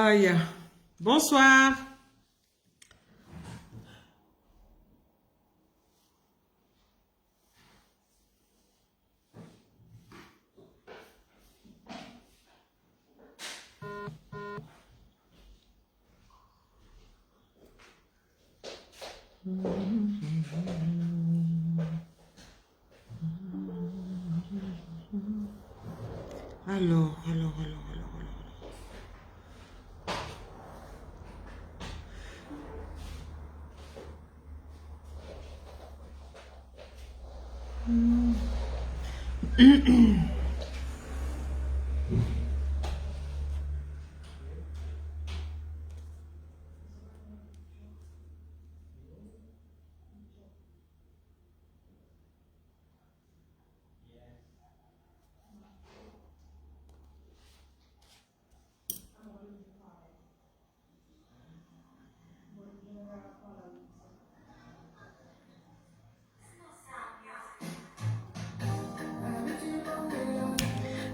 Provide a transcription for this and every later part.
Aïe. Bonsoir. Alors.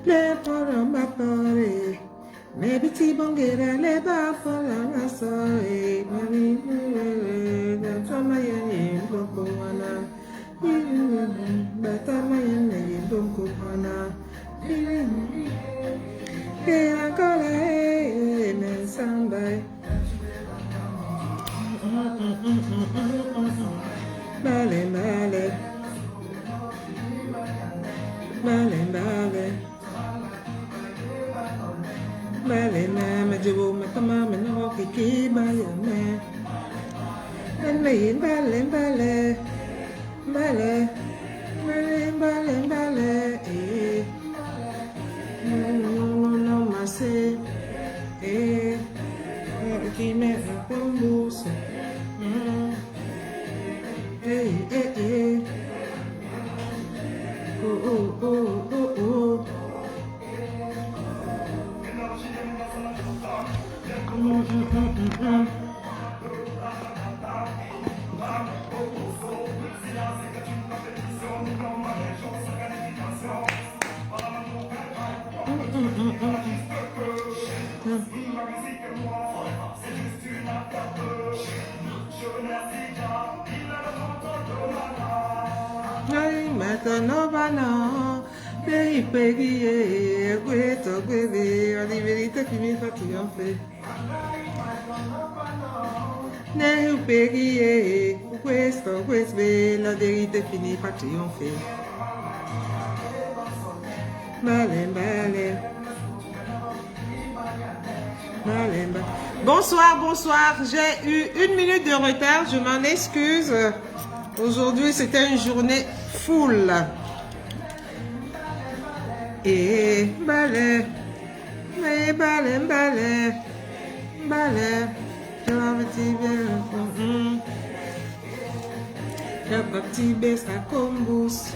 Les paroles m'appellent, mes petits banguettes, les bas pour la soirée, Balena, Majubo, Matama, Mano, Kiki, Bayame. And me in Balen, Bale, Bale, Balen, Balen, Bale, eh. No, Mase, eh. Kime, Pumbus, eh. Oh. Maintenant, pays payé, gueto, guevé, la vérité qui m'est fatiguée. Ne payé, questo, la vérité finit par triompher. Bale. Bonsoir. J'ai eu 1 minute de retard, je m'en excuse. Aujourd'hui, c'était une journée full. Et balai. Le petit baisse à combus.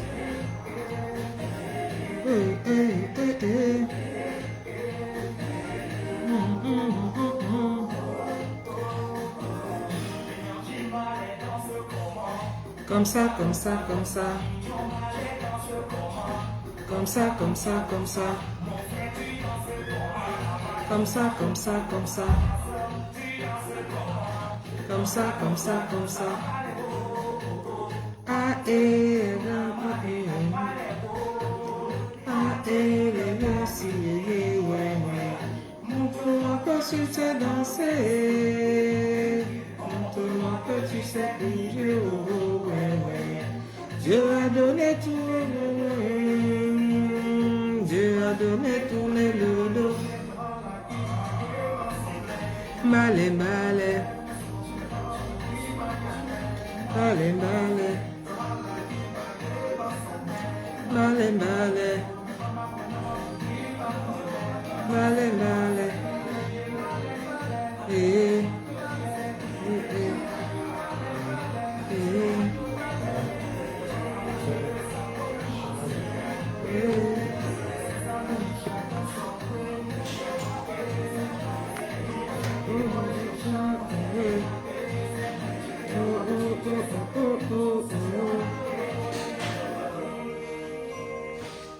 Comme ça. Comme ça. Comme ça. Ah, montre-moi que tu sais danser. Montre-moi que tu sais bouger. Dieu a donné tourner le dos. Balai.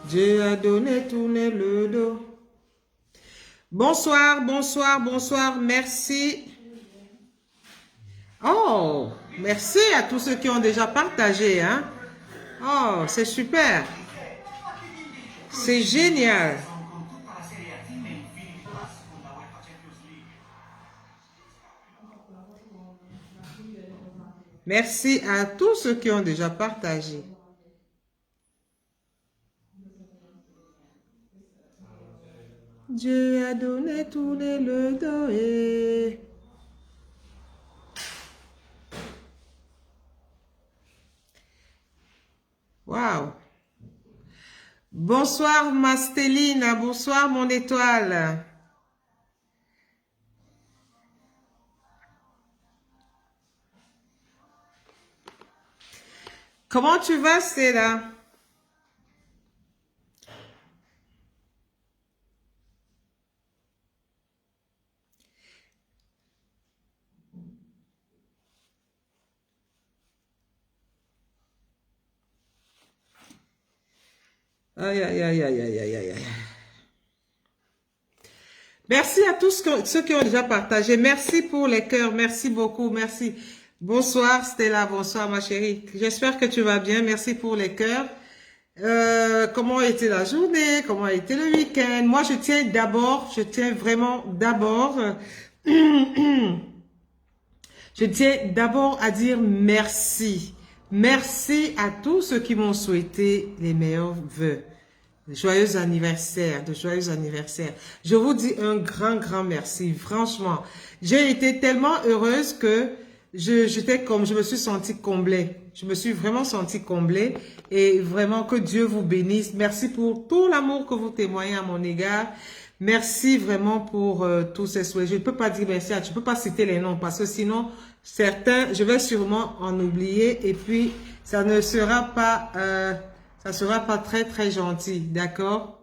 Dieu a donné tourner le dos. Bonsoir, bonsoir, bonsoir, merci. Oh, merci à tous ceux qui ont déjà partagé, hein. Oh, c'est super. C'est génial. Merci à tous ceux qui ont déjà partagé. Dieu a donné tous les le doé. Wow. Bonsoir Mastéline, bonsoir mon étoile. Comment tu vas, Stella? Aïe, aïe, aïe, aïe, aïe, aïe, aïe. Merci à tous ceux qui ont déjà partagé. Merci pour les cœurs. Merci beaucoup. Merci. Bonsoir Stella. Bonsoir ma chérie. J'espère que tu vas bien. Merci pour les cœurs. Comment a été la journée? Comment a été le week-end? Moi, je tiens vraiment d'abord, je tiens d'abord à dire merci. Merci à tous ceux qui m'ont souhaité les meilleurs vœux. Joyeux anniversaire, de joyeux anniversaire. Je vous dis un grand, grand merci. Franchement, j'ai été tellement heureuse que je me suis sentie comblée. Je me suis vraiment sentie comblée et vraiment que Dieu vous bénisse. Merci pour tout l'amour que vous témoignez à mon égard. Merci vraiment pour tous ces souhaits. Je ne peux pas dire merci, je ne peux pas citer les noms parce que sinon, certains, je vais sûrement en oublier et puis ça ne sera pas... ça sera pas très très gentil, d'accord?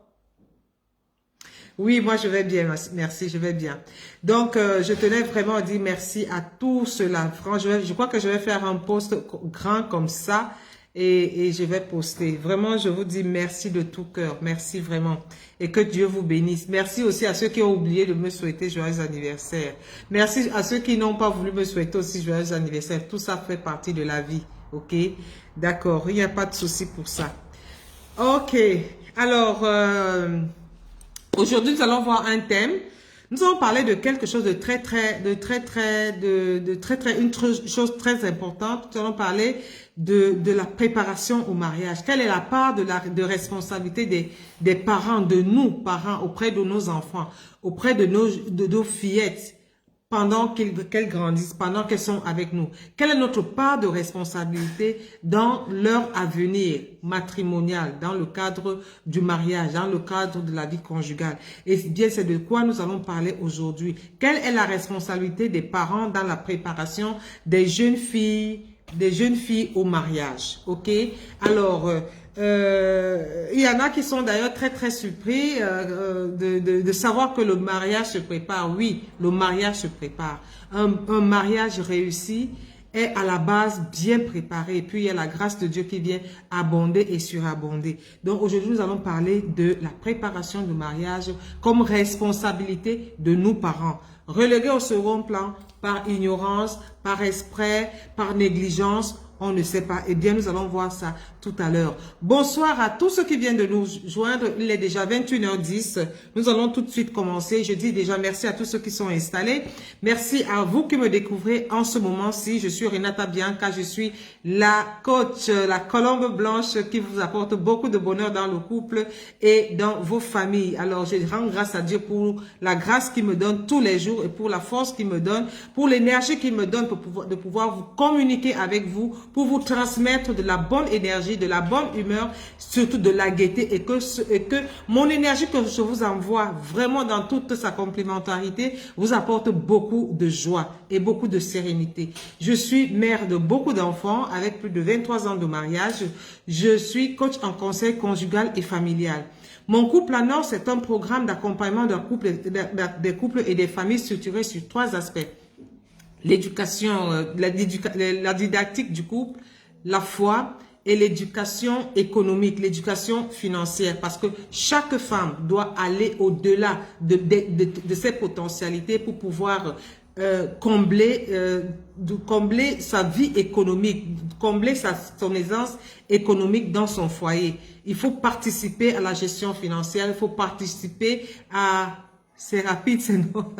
Oui, moi je vais bien, merci, je vais bien. Donc, je tenais vraiment à dire merci à tous ceux-là. Franchement, je crois que je vais faire un post grand comme ça et je vais poster. Vraiment, je vous dis merci de tout cœur. Merci vraiment. Et que Dieu vous bénisse. Merci aussi à ceux qui ont oublié de me souhaiter joyeux anniversaire. Merci à ceux qui n'ont pas voulu me souhaiter aussi joyeux anniversaire. Tout ça fait partie de la vie, ok? D'accord, il n'y a pas de souci pour ça. Ok, alors aujourd'hui nous allons voir un thème. Nous allons parler de quelque chose de une chose très importante. Nous allons parler de la préparation au mariage. Quelle est la part de responsabilité des parents, de nous parents auprès de nos enfants, auprès de nos fillettes? Pendant qu'elles grandissent, pendant qu'elles sont avec nous. Quelle est notre part de responsabilité dans leur avenir matrimonial, dans le cadre du mariage, dans le cadre de la vie conjugale? Et bien, c'est de quoi nous allons parler aujourd'hui. Quelle est la responsabilité des parents dans la préparation des jeunes filles au mariage? Ok? Alors, il y en a qui sont d'ailleurs très très surpris de savoir que le mariage se prépare. Oui, le mariage se prépare. Un mariage réussi est à la base bien préparé. Et puis il y a la grâce de Dieu qui vient abonder et surabonder. Donc aujourd'hui nous allons parler de la préparation du mariage comme responsabilité de nous parents. Relégués au second plan par ignorance, par esprit, par négligence, on ne sait pas. Eh bien, nous allons voir ça tout à l'heure. Bonsoir à tous ceux qui viennent de nous joindre. Il est déjà 21h10. Nous allons tout de suite commencer. Je dis déjà merci à tous ceux qui sont installés. Merci à vous qui me découvrez en ce moment-ci. Je suis Renata Bianca. Je suis la coach, la colombe blanche qui vous apporte beaucoup de bonheur dans le couple et dans vos familles. Alors, je rends grâce à Dieu pour la grâce qu'il me donne tous les jours et pour la force qu'il me donne, pour l'énergie qu'il me donne de pouvoir vous communiquer avec vous, pour vous transmettre de la bonne énergie, de la bonne humeur, surtout de la gaieté et que mon énergie que je vous envoie vraiment dans toute sa complémentarité vous apporte beaucoup de joie et beaucoup de sérénité. Je suis mère de beaucoup d'enfants avec plus de 23 ans de mariage. Je suis coach en conseil conjugal et familial. Mon couple à Nord, c'est un programme d'accompagnement des couples et des familles structurés sur 3 aspects. L'éducation, la didactique du couple, la foi et l'éducation économique, l'éducation financière, parce que chaque femme doit aller au-delà de ses potentialités pour pouvoir combler sa vie économique, combler son aisance économique dans son foyer. Il faut participer à la gestion financière, il faut participer à... C'est rapide, c'est non.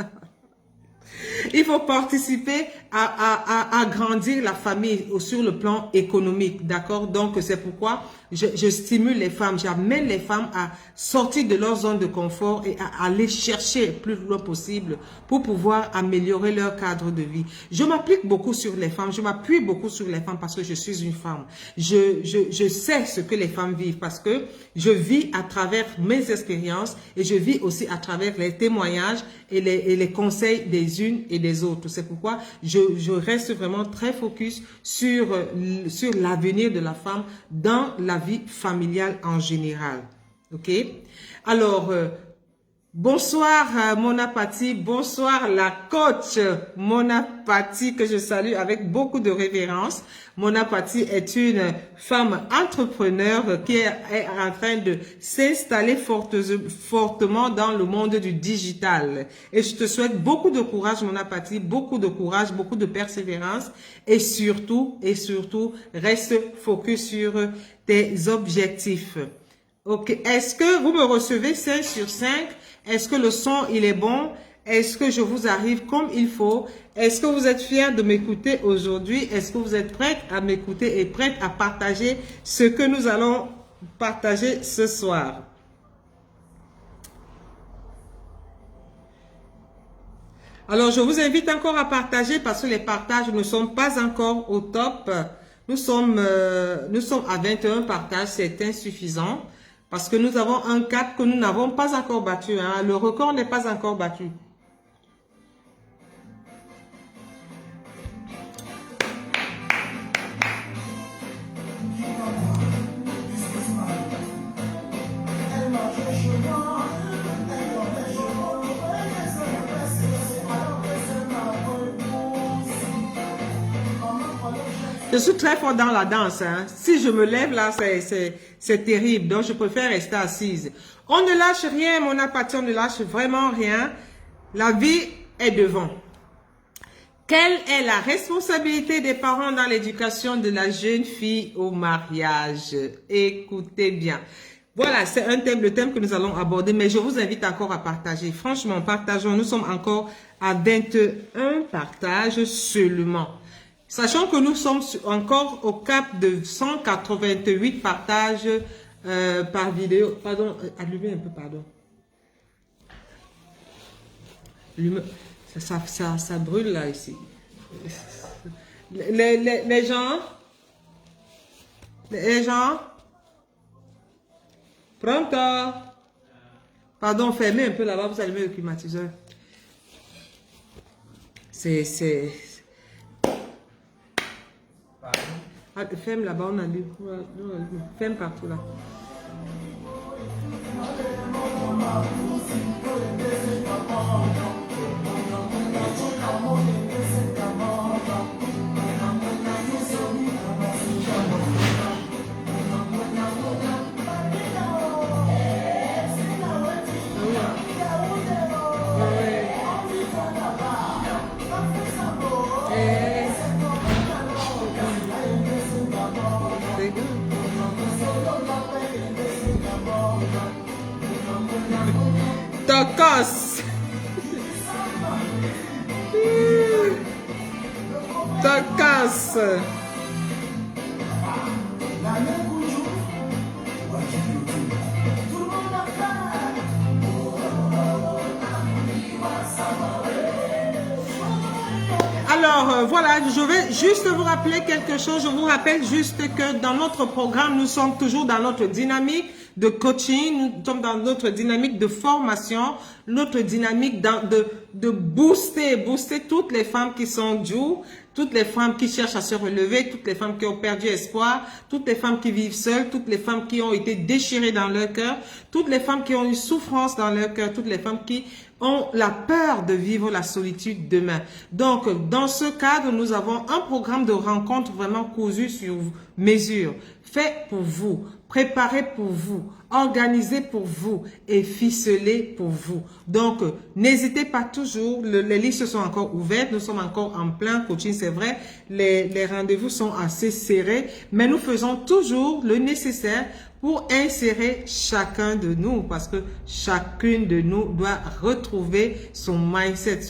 Il faut participer à grandir la famille sur le plan économique, d'accord? Donc, c'est pourquoi je stimule les femmes, j'amène les femmes à sortir de leur zone de confort et à aller chercher le plus loin possible pour pouvoir améliorer leur cadre de vie. Je m'applique beaucoup sur les femmes, je m'appuie beaucoup sur les femmes parce que je suis une femme. Je sais ce que les femmes vivent parce que je vis à travers mes expériences et je vis aussi à travers les témoignages et les conseils des unes et des autres. C'est pourquoi je reste vraiment très focus sur l'avenir de la femme dans la vie familiale en général. Ok? Alors, bonsoir Mona Patti, bonsoir la coach Mona Patti que je salue avec beaucoup de révérence. Mona Patti est une femme entrepreneur qui est en train de s'installer fortement dans le monde du digital. Et je te souhaite beaucoup de courage Mona Patti, beaucoup de courage, beaucoup de persévérance et surtout, reste focus sur tes objectifs. Ok, est-ce que vous me recevez 5 sur 5? Est-ce que le son, il est bon? Est-ce que je vous arrive comme il faut? Est-ce que vous êtes fiers de m'écouter aujourd'hui? Est-ce que vous êtes prêts à m'écouter et prêts à partager ce que nous allons partager ce soir? Alors, je vous invite encore à partager parce que les partages ne sont pas encore au top. Nous sommes à 21 partages, c'est insuffisant. Parce que nous avons un cap que nous n'avons pas encore battu. Hein. Le record n'est pas encore battu. Je suis très fort dans la danse. Hein. Si je me lève là, c'est terrible. Donc, je préfère rester assise. On ne lâche rien, mon apathie, on ne lâche vraiment rien. La vie est devant. Quelle est la responsabilité des parents dans l'éducation de la jeune fille au mariage? Écoutez bien. Voilà, c'est le thème que nous allons aborder, mais je vous invite encore à partager. Franchement, partageons. Nous sommes encore à 21 partages seulement. Sachant que nous sommes encore au cap de 188 partages par vidéo. Pardon, allumez un peu, pardon. Ça brûle là, ici. Les gens, pronto. Pardon, fermez un peu là-bas, vous allumez le climatiseur. Ah, ferme là-bas, on allume. Ferme partout là. Tocos. Tocos. Alors, voilà, je vais juste vous rappeler quelque chose. Je vous rappelle juste que dans notre programme, nous sommes toujours dans notre dynamique de coaching, nous sommes dans notre dynamique de formation, notre dynamique de booster toutes les femmes qui sont dues, toutes les femmes qui cherchent à se relever, toutes les femmes qui ont perdu espoir, toutes les femmes qui vivent seules, toutes les femmes qui ont été déchirées dans leur cœur, toutes les femmes qui ont eu souffrance dans leur cœur, toutes les femmes qui ont la peur de vivre la solitude demain. Donc, dans ce cadre, nous avons un programme de rencontre vraiment cousu sur mesure, fait pour vous, préparé pour vous, organisé pour vous et ficelé pour vous. Donc, n'hésitez pas toujours, les listes sont encore ouvertes, nous sommes encore en plein coaching, c'est vrai, les rendez-vous sont assez serrés, mais nous faisons toujours le nécessaire pour insérer chacun de nous, parce que chacune de nous doit retrouver son mindset,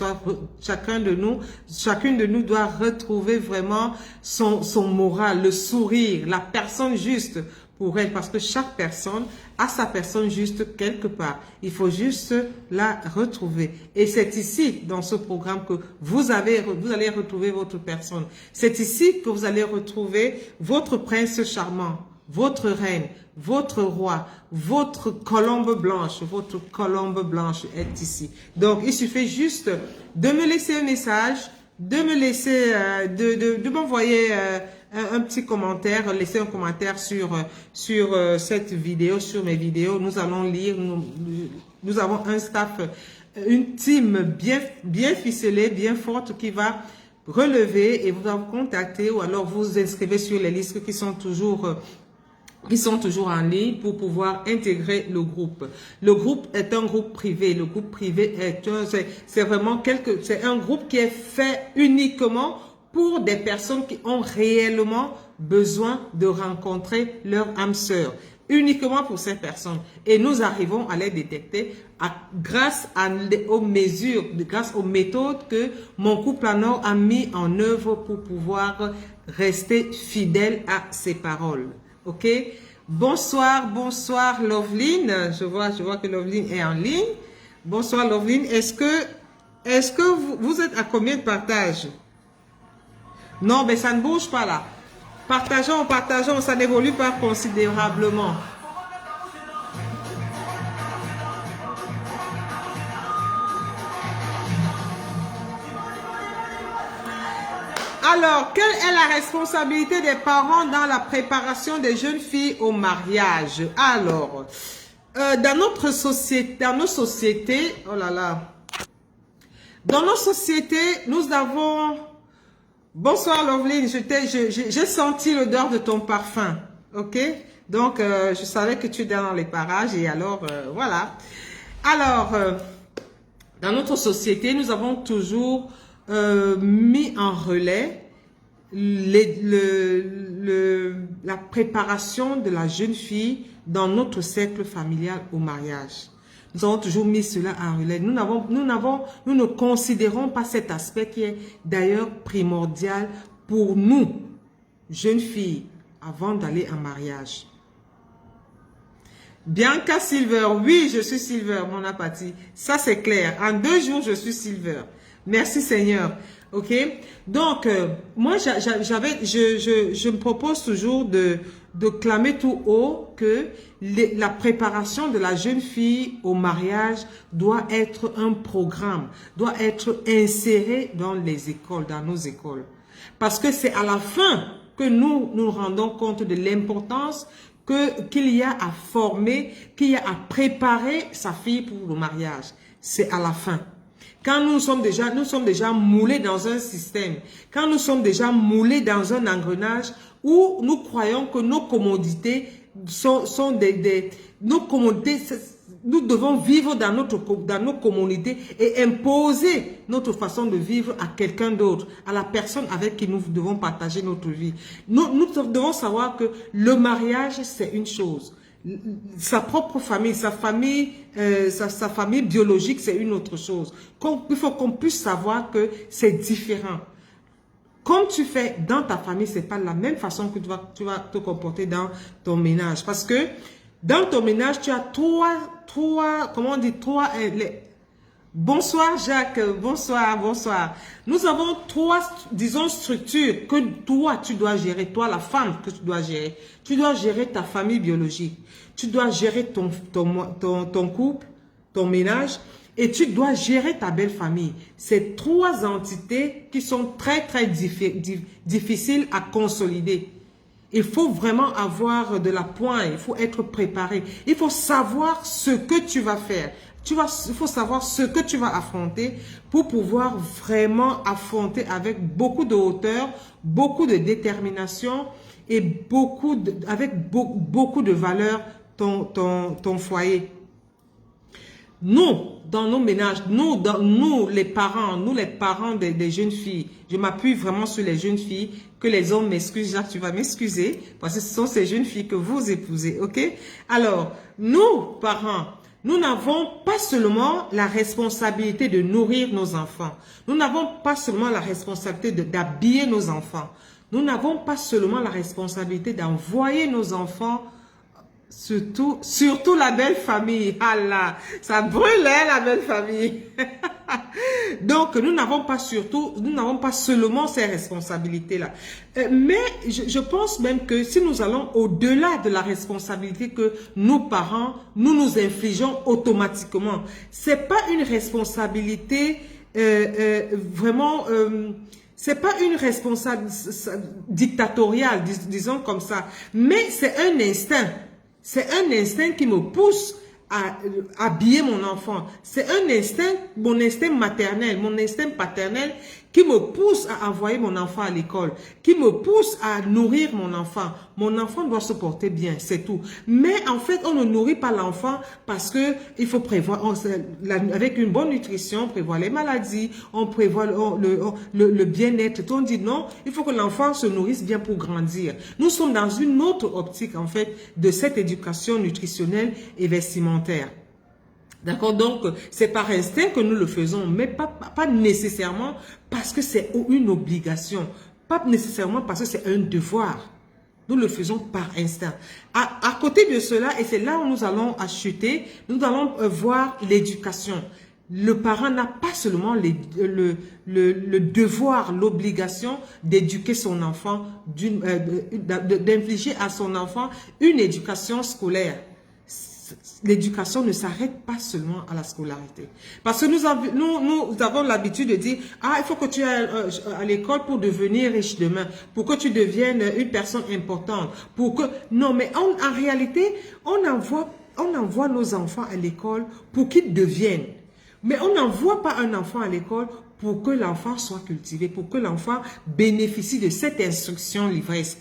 chacune de nous doit retrouver vraiment son moral, le sourire, la personne juste pour elle, parce que chaque personne a sa personne juste quelque part. Il faut juste la retrouver. Et c'est ici, dans ce programme, que vous allez retrouver votre personne. C'est ici que vous allez retrouver votre prince charmant, votre reine, votre roi, votre colombe blanche est ici. Donc, il suffit juste de me laisser un message, de me laisser, de m'envoyer un petit commentaire, laisser un commentaire sur cette vidéo, sur mes vidéos. Nous allons lire, nous avons un staff, une team bien ficelée, bien forte qui va relever et vous va vous contacter ou alors vous inscrivez sur les listes qui sont toujours en ligne pour pouvoir intégrer le groupe. Le groupe est un groupe privé. Le groupe privé c'est vraiment c'est un groupe qui est fait uniquement pour des personnes qui ont réellement besoin de rencontrer leur âme sœur. Uniquement pour ces personnes. Et nous arrivons à les détecter grâce aux mesures, grâce aux méthodes que mon couple en or a mis en œuvre pour pouvoir rester fidèle à ses paroles. Ok? Bonsoir Loveline. Je vois que Loveline est en ligne. Bonsoir Loveline. Est-ce que vous êtes à combien de partages? Non, mais ça ne bouge pas là. Partageons, ça n'évolue pas considérablement. Alors, quelle est la responsabilité des parents dans la préparation des jeunes filles au mariage? Alors, dans nos sociétés, oh là là, dans nos sociétés, nous avons... Bonsoir Loveline, j'ai senti l'odeur de ton parfum, ok? Donc, je savais que tu es dans les parages et alors, voilà. Alors, dans notre société, nous avons toujours mis en relais la préparation de la jeune fille dans notre cercle familial au mariage. Nous avons toujours mis cela en relais. Nous ne considérons pas cet aspect qui est d'ailleurs primordial pour nous, jeunes filles, avant d'aller en mariage. Bianca Silver, oui, je suis Silver, mon apathie. Ça, c'est clair. En 2 jours, je suis Silver. Merci Seigneur. Ok? Donc, moi, je me propose toujours de clamer tout haut que la préparation de la jeune fille au mariage doit être un programme, doit être inséré dans les écoles, dans nos écoles. Parce que c'est à la fin que nous nous rendons compte de l'importance qu'il y a à former, qu'il y a à préparer sa fille pour le mariage. C'est à la fin. Quand nous sommes déjà moulés dans un système, quand nous sommes déjà moulés dans un engrenage où nous croyons que nos commodités sont nos commodités, nous devons vivre dans nos communautés et imposer notre façon de vivre à quelqu'un d'autre, à la personne avec qui nous devons partager notre vie. Nous devons savoir que le mariage, c'est une chose. Sa propre famille, sa famille biologique, c'est une autre chose. Il faut qu'on puisse savoir que c'est différent. Comme tu fais dans ta famille, c'est pas la même façon que tu vas te comporter dans ton ménage. Parce que dans ton ménage, tu as Bonsoir Jacques, bonsoir. Nous avons 3, disons, structures que toi, tu dois gérer. Toi, la femme que tu dois gérer. Tu dois gérer ta famille biologique. Tu dois gérer ton couple, ton ménage. Et tu dois gérer ta belle famille. C'est 3 entités qui sont très difficiles à consolider. Il faut vraiment avoir de la pointe, il faut être préparé. Il faut savoir ce que tu vas faire. il faut savoir ce que tu vas affronter pour pouvoir vraiment affronter avec beaucoup de hauteur, beaucoup de détermination et avec beaucoup de valeur ton foyer. Nous, dans nos ménages, nous les parents des jeunes filles, je m'appuie vraiment sur les jeunes filles, que les hommes m'excusent, Jacques, tu vas m'excuser, parce que ce sont ces jeunes filles que vous épousez, ok? Alors, nous, parents, nous n'avons pas seulement la responsabilité de nourrir nos enfants, nous n'avons pas seulement la responsabilité d'habiller nos enfants, nous n'avons pas seulement la responsabilité d'envoyer nos enfants. Surtout la belle famille. Ah là, ça brûle, hein, la belle famille. Donc, nous n'avons pas seulement ces responsabilités-là. Mais je pense même que si nous allons au-delà de la responsabilité que nous, parents, nous infligeons automatiquement, c'est pas une responsabilité vraiment... c'est pas une responsabilité dictatoriale, disons comme ça, mais c'est un instinct. C'est un instinct qui me pousse à habiller mon enfant. C'est un instinct, mon instinct maternel, mon instinct paternel qui me pousse à envoyer mon enfant à l'école, qui me pousse à nourrir mon enfant. Mon enfant doit se porter bien, c'est tout. Mais en fait, on ne nourrit pas l'enfant parce que il faut prévoir, avec une bonne nutrition, on prévoit les maladies, on prévoit le bien-être. On dit non, il faut que l'enfant se nourrisse bien pour grandir. Nous sommes dans une autre optique, en fait, de cette éducation nutritionnelle et vestimentaire. D'accord? Donc, c'est par instinct que nous le faisons, mais pas nécessairement parce que c'est une obligation, pas nécessairement parce que c'est un devoir. Nous le faisons par instinct. À côté de cela, et c'est là où nous allons acheter, nous allons voir l'éducation. Le parent n'a pas seulement le devoir, l'obligation d'éduquer son enfant, d'infliger à son enfant une éducation scolaire. L'éducation ne s'arrête pas seulement à la scolarité. Parce que nous avons l'habitude de dire, ah, il faut que tu ailles à l'école pour devenir riche demain, pour que tu deviennes une personne importante, pour que... Non, mais en réalité, on envoie nos enfants à l'école pour qu'ils deviennent. Mais on n'envoie pas un enfant à l'école pour que l'enfant soit cultivé, pour que l'enfant bénéficie de cette instruction livresque.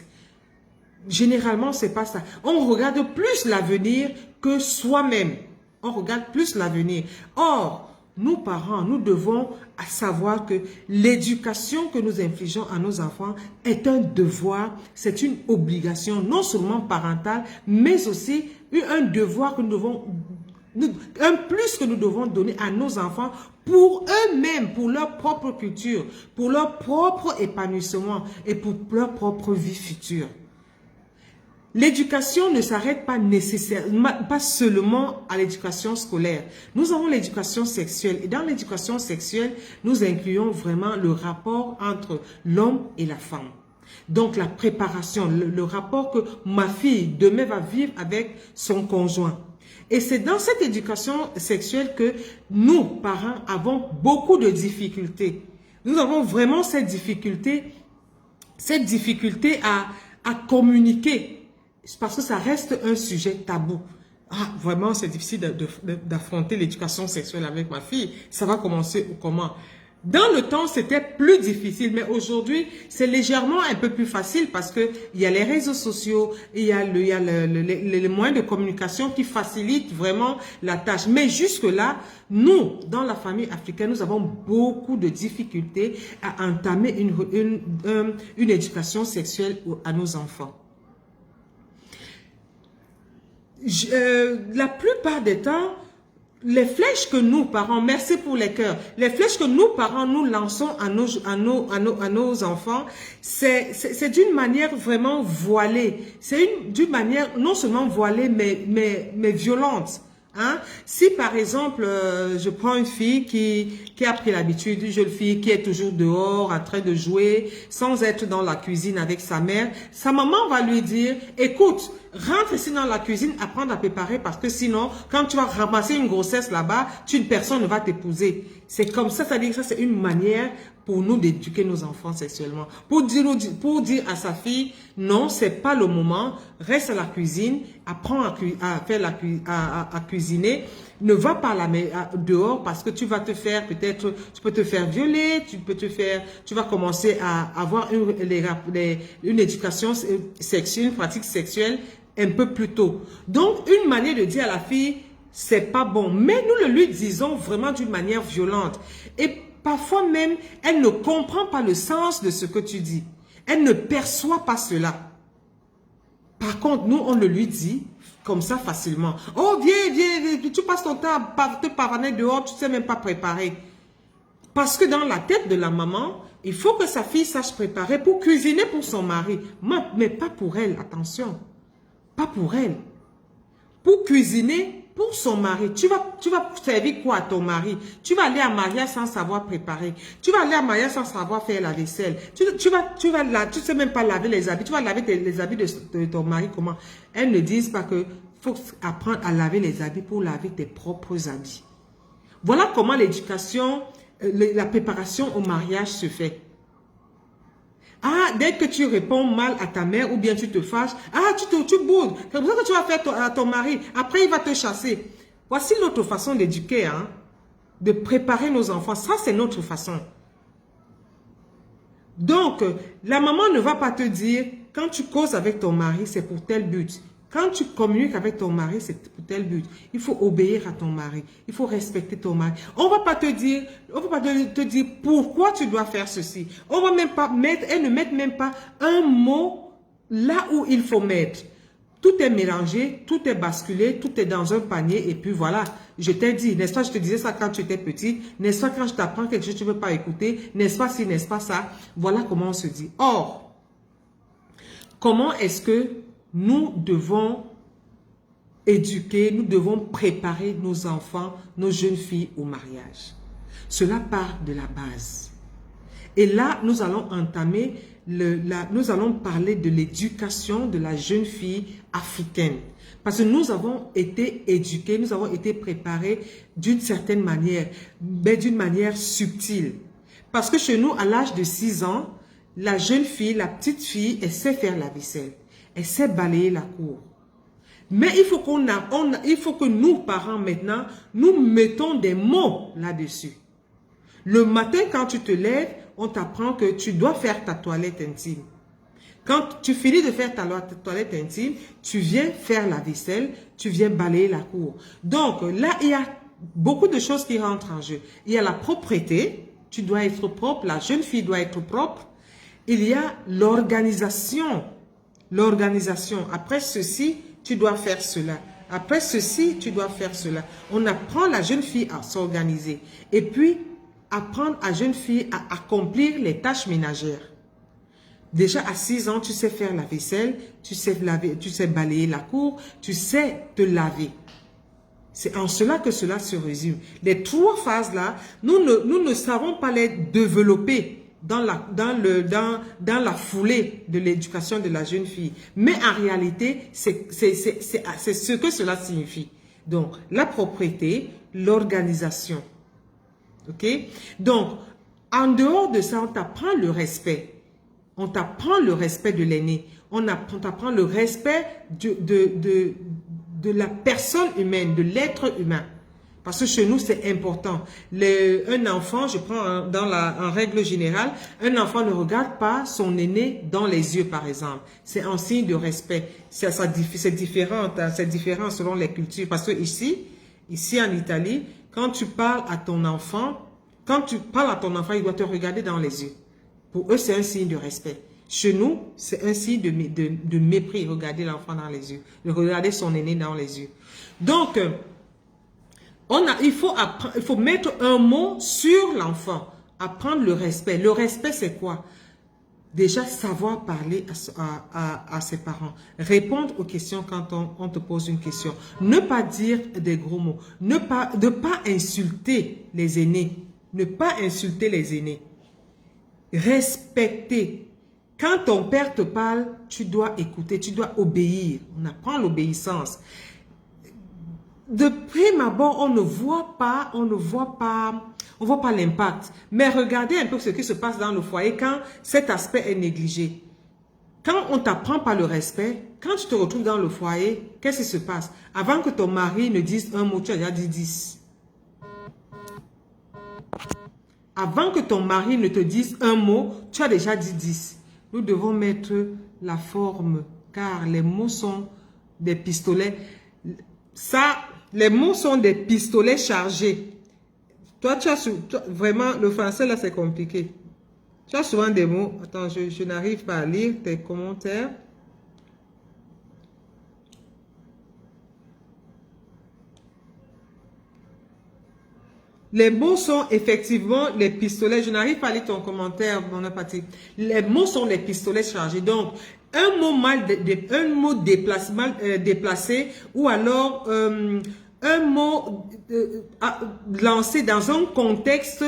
Généralement, c'est pas ça. On regarde plus l'avenir que soi-même. On regarde plus l'avenir. Or, nous parents, nous devons savoir que l'éducation que nous infligeons à nos enfants est un devoir, c'est une obligation non seulement parentale, mais aussi un devoir que nous devons, un plus que nous devons donner à nos enfants pour eux-mêmes, pour leur propre culture, pour leur propre épanouissement et pour leur propre vie future. L'éducation ne s'arrête pas nécessairement, pas seulement à l'éducation scolaire. Nous avons l'éducation sexuelle. Et dans l'éducation sexuelle, nous incluons vraiment le rapport entre l'homme et la femme. Donc la préparation, le rapport que ma fille demain va vivre avec son conjoint. Et c'est dans cette éducation sexuelle que nous, parents, avons beaucoup de difficultés. Nous avons vraiment cette difficulté à communiquer. Parce que ça reste un sujet tabou. Ah, vraiment, c'est difficile d'affronter l'éducation sexuelle avec ma fille. Ça va commencer comment? Dans le temps, c'était plus difficile, mais aujourd'hui, c'est légèrement un peu plus facile parce que il y a les réseaux sociaux, il y a les moyens de communication qui facilitent vraiment la tâche. Mais jusque-là, nous, dans la famille africaine, nous avons beaucoup de difficultés à entamer une éducation sexuelle à nos enfants. La plupart des temps, les flèches que nous, parents, merci pour les cœurs, les flèches que nous, parents, nous lançons à nos enfants, c'est d'une manière vraiment voilée. C'est d'une manière non seulement voilée, mais violente. Hein? Si par exemple, je prends une fille qui a pris l'habitude, une jeune fille qui est toujours dehors en train de jouer, sans être dans la cuisine avec sa mère, sa maman va lui dire, écoute, rentre ici dans la cuisine, apprendre à préparer parce que sinon, quand tu vas ramasser une grossesse là-bas, personne ne va t'épouser. C'est comme ça, c'est-à-dire que ça c'est une manière pour nous d'éduquer nos enfants sexuellement. Pour dire à sa fille, non, c'est pas le moment, reste à la cuisine, apprends à cuisiner Ne va pas dehors parce que tu vas te faire peut-être, tu peux te faire violer, tu vas commencer à avoir une éducation sexuelle, une pratique sexuelle un peu plus tôt. Donc, une manière de dire à la fille, c'est pas bon. Mais nous le lui disons vraiment d'une manière violente. Et parfois même, elle ne comprend pas le sens de ce que tu dis. Elle ne perçoit pas cela. Par contre, nous, on le lui dit comme ça facilement. Oh, viens, tu passes ton temps à te pavaner dehors, tu ne sais même pas préparer. Parce que dans la tête de la maman, il faut que sa fille sache préparer pour cuisiner pour son mari. Mais pas pour elle, attention. Pas pour elle. Pour cuisiner pour son mari. Tu vas servir quoi à ton mari? Tu vas aller à mariage sans savoir préparer. Tu vas aller à mariage sans savoir faire la vaisselle. Tu sais même pas laver les habits. Tu vas laver les habits de ton mari comment? Elles ne disent pas que faut apprendre à laver les habits pour laver tes propres habits. Voilà comment l'éducation, la préparation au mariage se fait. Ah, dès que tu réponds mal à ta mère ou bien tu te fâches, ah, tu boudes. C'est pour ça que tu vas faire à ton mari. Après, il va te chasser. Voici notre façon d'éduquer, hein, de préparer nos enfants. Ça, c'est notre façon. Donc, la maman ne va pas te dire, quand tu causes avec ton mari, c'est pour tel but. Quand tu communiques avec ton mari, c'est pour tel but. Il faut obéir à ton mari. Il faut respecter ton mari. On va pas te dire pourquoi tu dois faire ceci. On va même pas mettre, elle ne met même pas un mot là où il faut mettre. Tout est mélangé, tout est basculé, tout est dans un panier et puis voilà. Je t'ai dit, n'est-ce pas, je te disais ça quand tu étais petit, n'est-ce pas, quand je t'apprends quelque chose, tu ne veux pas écouter, n'est-ce pas si, n'est-ce pas ça. Voilà comment on se dit. Or, comment est-ce que nous devons éduquer, nous devons préparer nos enfants, nos jeunes filles au mariage? Cela part de la base. Et là, nous allons entamer, nous allons parler de l'éducation de la jeune fille africaine. Parce que nous avons été éduqués, nous avons été préparés d'une certaine manière, mais d'une manière subtile. Parce que chez nous, à l'âge de 6 ans, la jeune fille, la petite fille, elle sait faire la vaisselle. Elle sait balayer la cour. Mais il faut que nous, parents, maintenant, nous mettons des mots là-dessus. Le matin, quand tu te lèves, on t'apprend que tu dois faire ta toilette intime. Quand tu finis de faire ta toilette intime, tu viens faire la vaisselle, tu viens balayer la cour. Donc là, il y a beaucoup de choses qui rentrent en jeu. Il y a la propreté, tu dois être propre, la jeune fille doit être propre. Il y a l'organisation. L'organisation. Après ceci, tu dois faire cela. Après ceci, tu dois faire cela. On apprend la jeune fille à s'organiser. Et puis, apprendre à la jeune fille à accomplir les tâches ménagères. Déjà à 6 ans, tu sais faire la vaisselle, tu sais balayer la cour, tu sais te laver. C'est en cela que cela se résume. Les 3 phases-là, nous ne savons pas les développer dans la foulée de l'éducation de la jeune fille. Mais en réalité, c'est ce que cela signifie. Donc, la propreté, l'organisation. OK? Donc, en dehors de ça, on t'apprend le respect. On t'apprend le respect de l'aîné. On t'apprend le respect de la personne humaine, de l'être humain. Parce que chez nous, c'est important. Un enfant, je prends en règle générale, un enfant ne regarde pas son aîné dans les yeux, par exemple. C'est un signe de respect. C'est différent, hein, c'est différent selon les cultures. Parce que ici en Italie, quand tu parles à ton enfant, il doit te regarder dans les yeux. Pour eux, c'est un signe de respect. Chez nous, c'est un signe de mépris. Regarder l'enfant dans les yeux. De regarder son aîné dans les yeux. Donc, il faut mettre un mot sur l'enfant. Apprendre le respect. Le respect, c'est quoi? Déjà, savoir parler à ses parents. Répondre aux questions quand on te pose une question. Ne pas dire des gros mots. Ne pas insulter les aînés. Ne pas insulter les aînés. Respecter. Quand ton père te parle, tu dois écouter, tu dois obéir. On apprend l'obéissance. De prime abord, on ne voit pas l'impact. Mais regardez un peu ce qui se passe dans le foyer quand cet aspect est négligé. Quand on t'apprend pas le respect, quand tu te retrouves dans le foyer, qu'est-ce qui se passe? Avant que ton mari ne dise un mot, tu as déjà dit 10. Avant que ton mari ne te dise un mot, tu as déjà dit 10. Nous devons mettre la forme, car les mots sont des pistolets. Ça, les mots sont des pistolets chargés. Toi, vraiment, le français, là, c'est compliqué. Tu as souvent des mots. Attends, je n'arrive pas à lire tes commentaires. Les mots sont effectivement les pistolets. Je n'arrive pas à lire ton commentaire, mon apathie. Les mots sont les pistolets chargés. Donc, un mot déplacé ou alors un mot lancé dans un contexte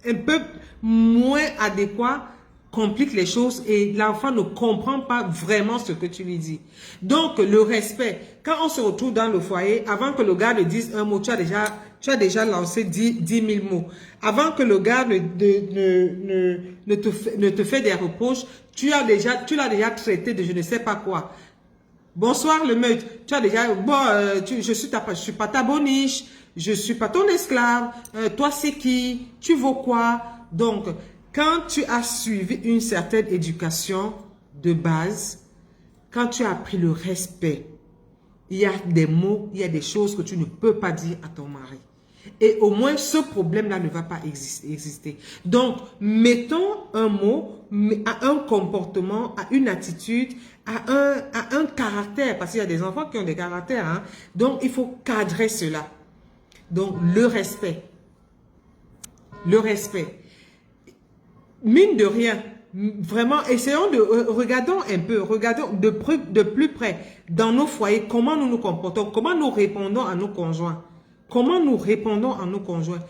un peu moins adéquat complique les choses et l'enfant ne comprend pas vraiment ce que tu lui dis. Donc, le respect. Quand on se retrouve dans le foyer, avant que le gars ne dise un mot, tu as déjà lancé 10 000 mots. Avant que le gars ne te fait des reproches, tu l'as déjà traité de je ne sais pas quoi. Bonsoir le meute. Tu as déjà, bon, je suis pas ta boniche, je suis pas ton esclave, toi c'est qui, tu vaux quoi? Donc, quand tu as suivi une certaine éducation de base, quand tu as appris le respect, il y a des mots, il y a des choses que tu ne peux pas dire à ton mari. Et au moins, ce problème-là ne va pas exister. Donc, mettons un mot à un comportement, à une attitude, à un caractère. Parce qu'il y a des enfants qui ont des caractères. Hein. Donc, il faut cadrer cela. Donc, le respect. Le respect. Mine de rien, vraiment, essayons de, regardons un peu, regardons de plus près dans nos foyers, comment nous nous comportons, comment nous répondons à nos conjoints. Comment nous répondons à nos conjoints.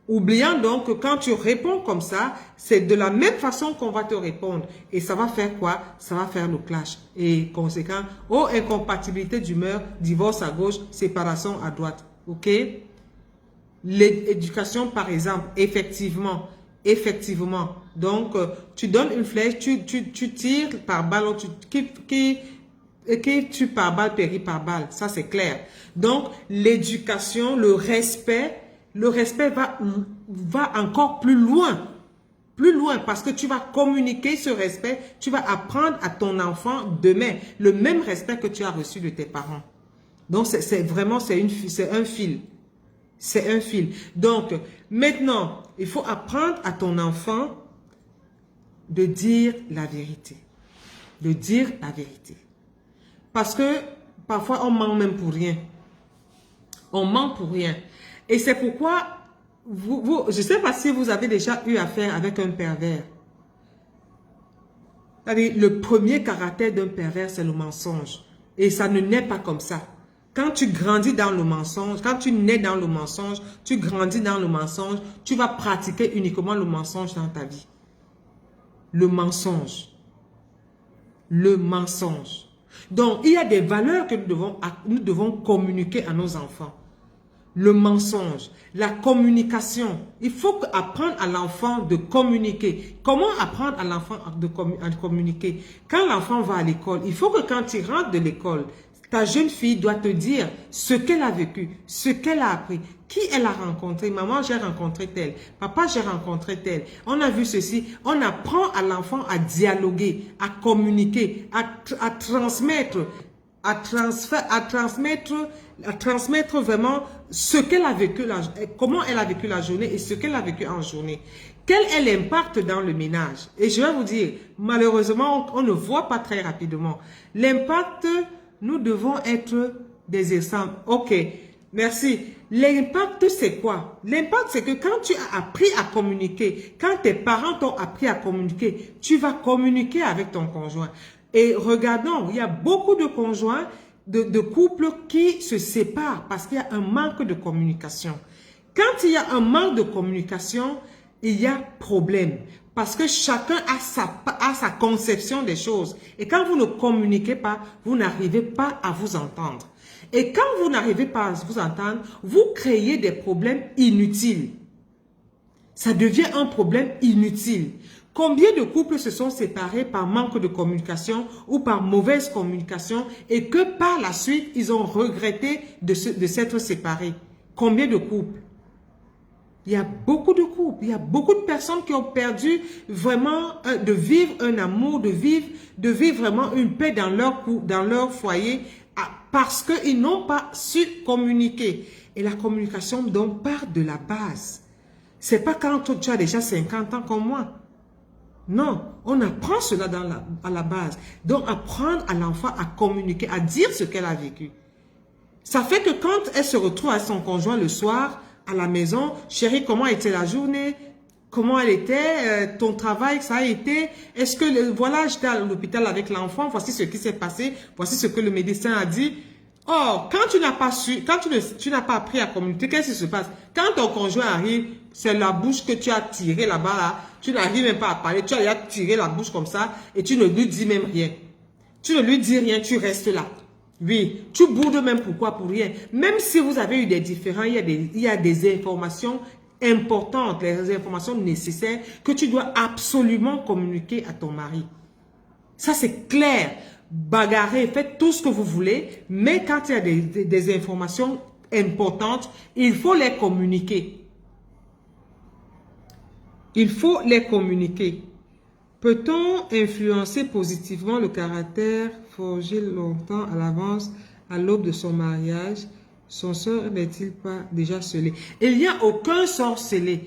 Oubliant donc que quand tu réponds comme ça, c'est de la même façon qu'on va te répondre. Et ça va faire quoi? Ça va faire le clash. Et conséquent, oh, incompatibilité d'humeur, divorce à gauche, séparation à droite. OK? L'éducation, par exemple, effectivement. Donc, tu donnes une flèche, tu tires par balle, qui tue par balle, périt par balle. Ça, c'est clair. Donc, l'éducation, le respect va encore plus loin. Plus loin, parce que tu vas communiquer ce respect, tu vas apprendre à ton enfant demain le même respect que tu as reçu de tes parents. Donc, c'est un fil. C'est un fil. Donc, maintenant, il faut apprendre à ton enfant de dire la vérité. De dire la vérité. Parce que parfois, on ment même pour rien. On ment pour rien. Et c'est pourquoi, je ne sais pas si vous avez déjà eu affaire avec un pervers. C'est-à-dire, le premier caractère d'un pervers, c'est le mensonge. Et ça ne naît pas comme ça. Quand tu grandis dans le mensonge, quand tu nais dans le mensonge, tu grandis dans le mensonge, tu vas pratiquer uniquement le mensonge dans ta vie. Le mensonge. Le mensonge. Donc, il y a des valeurs que nous devons communiquer à nos enfants. Le mensonge, la communication. Il faut apprendre à l'enfant de communiquer. Comment apprendre à l'enfant à communiquer? Quand l'enfant va à l'école, il faut que quand il rentre de l'école, ta jeune fille doit te dire ce qu'elle a vécu, ce qu'elle a appris, qui elle a rencontré. Maman, j'ai rencontré tel. Papa, j'ai rencontré tel. On a vu ceci. On apprend à l'enfant à dialoguer, à communiquer, à transmettre, à transmettre vraiment ce qu'elle a vécu, comment elle a vécu la journée et ce qu'elle a vécu en journée. Quel est l'impact dans le ménage? Et je vais vous dire, malheureusement, on ne voit pas très rapidement. L'impact, nous devons être des exemples. Ok, merci. L'impact, c'est quoi? L'impact, c'est que quand tu as appris à communiquer, quand tes parents t'ont appris à communiquer, tu vas communiquer avec ton conjoint. Et regardons, il y a beaucoup de conjoints, de couples qui se séparent parce qu'il y a un manque de communication. Quand il y a un manque de communication, il y a problème. Parce que chacun a sa conception des choses. Et quand vous ne communiquez pas, vous n'arrivez pas à vous entendre. Et quand vous n'arrivez pas à vous entendre, vous créez des problèmes inutiles. Ça devient un problème inutile. Combien de couples se sont séparés par manque de communication ou par mauvaise communication et que par la suite, ils ont regretté de s'être séparés? Combien de couples? Il y a beaucoup de couples, il y a beaucoup de personnes qui ont perdu vraiment de vivre un amour, de vivre vraiment une paix dans leur foyer parce qu'ils n'ont pas su communiquer. Et la communication donc part de la base. C'est pas quand tu as déjà 50 ans comme moi. Non, on apprend cela à la base. Donc, apprendre à l'enfant à communiquer, à dire ce qu'elle a vécu. Ça fait que quand elle se retrouve à son conjoint le soir, à la maison, chérie, comment était la journée? Comment elle était? Ton travail, ça a été? Est-ce que, voilà, j'étais à l'hôpital avec l'enfant, voici ce qui s'est passé, voici ce que le médecin a dit. Or, quand tu n'as pas su, quand tu n'as pas appris à communiquer, qu'est-ce qui se passe? Quand ton conjoint arrive, c'est la bouche que tu as tirée là-bas, là, tu n'arrives même pas à parler, tu as tiré la bouche comme ça et tu ne lui dis même rien. Tu ne lui dis rien, tu restes là. Oui, tu boudes même pourquoi? Pour rien. Même si vous avez eu des différends, il y a des informations importantes, les informations nécessaires que tu dois absolument communiquer à ton mari. Ça, c'est clair. Bagarrez, faites tout ce que vous voulez, mais quand il y a des informations importantes, il faut les communiquer. Il faut les communiquer. Peut-on influencer positivement le caractère forgé longtemps à l'avance à l'aube de son mariage? Son sort n'est-il pas déjà scellé? Il n'y a aucun sort scellé.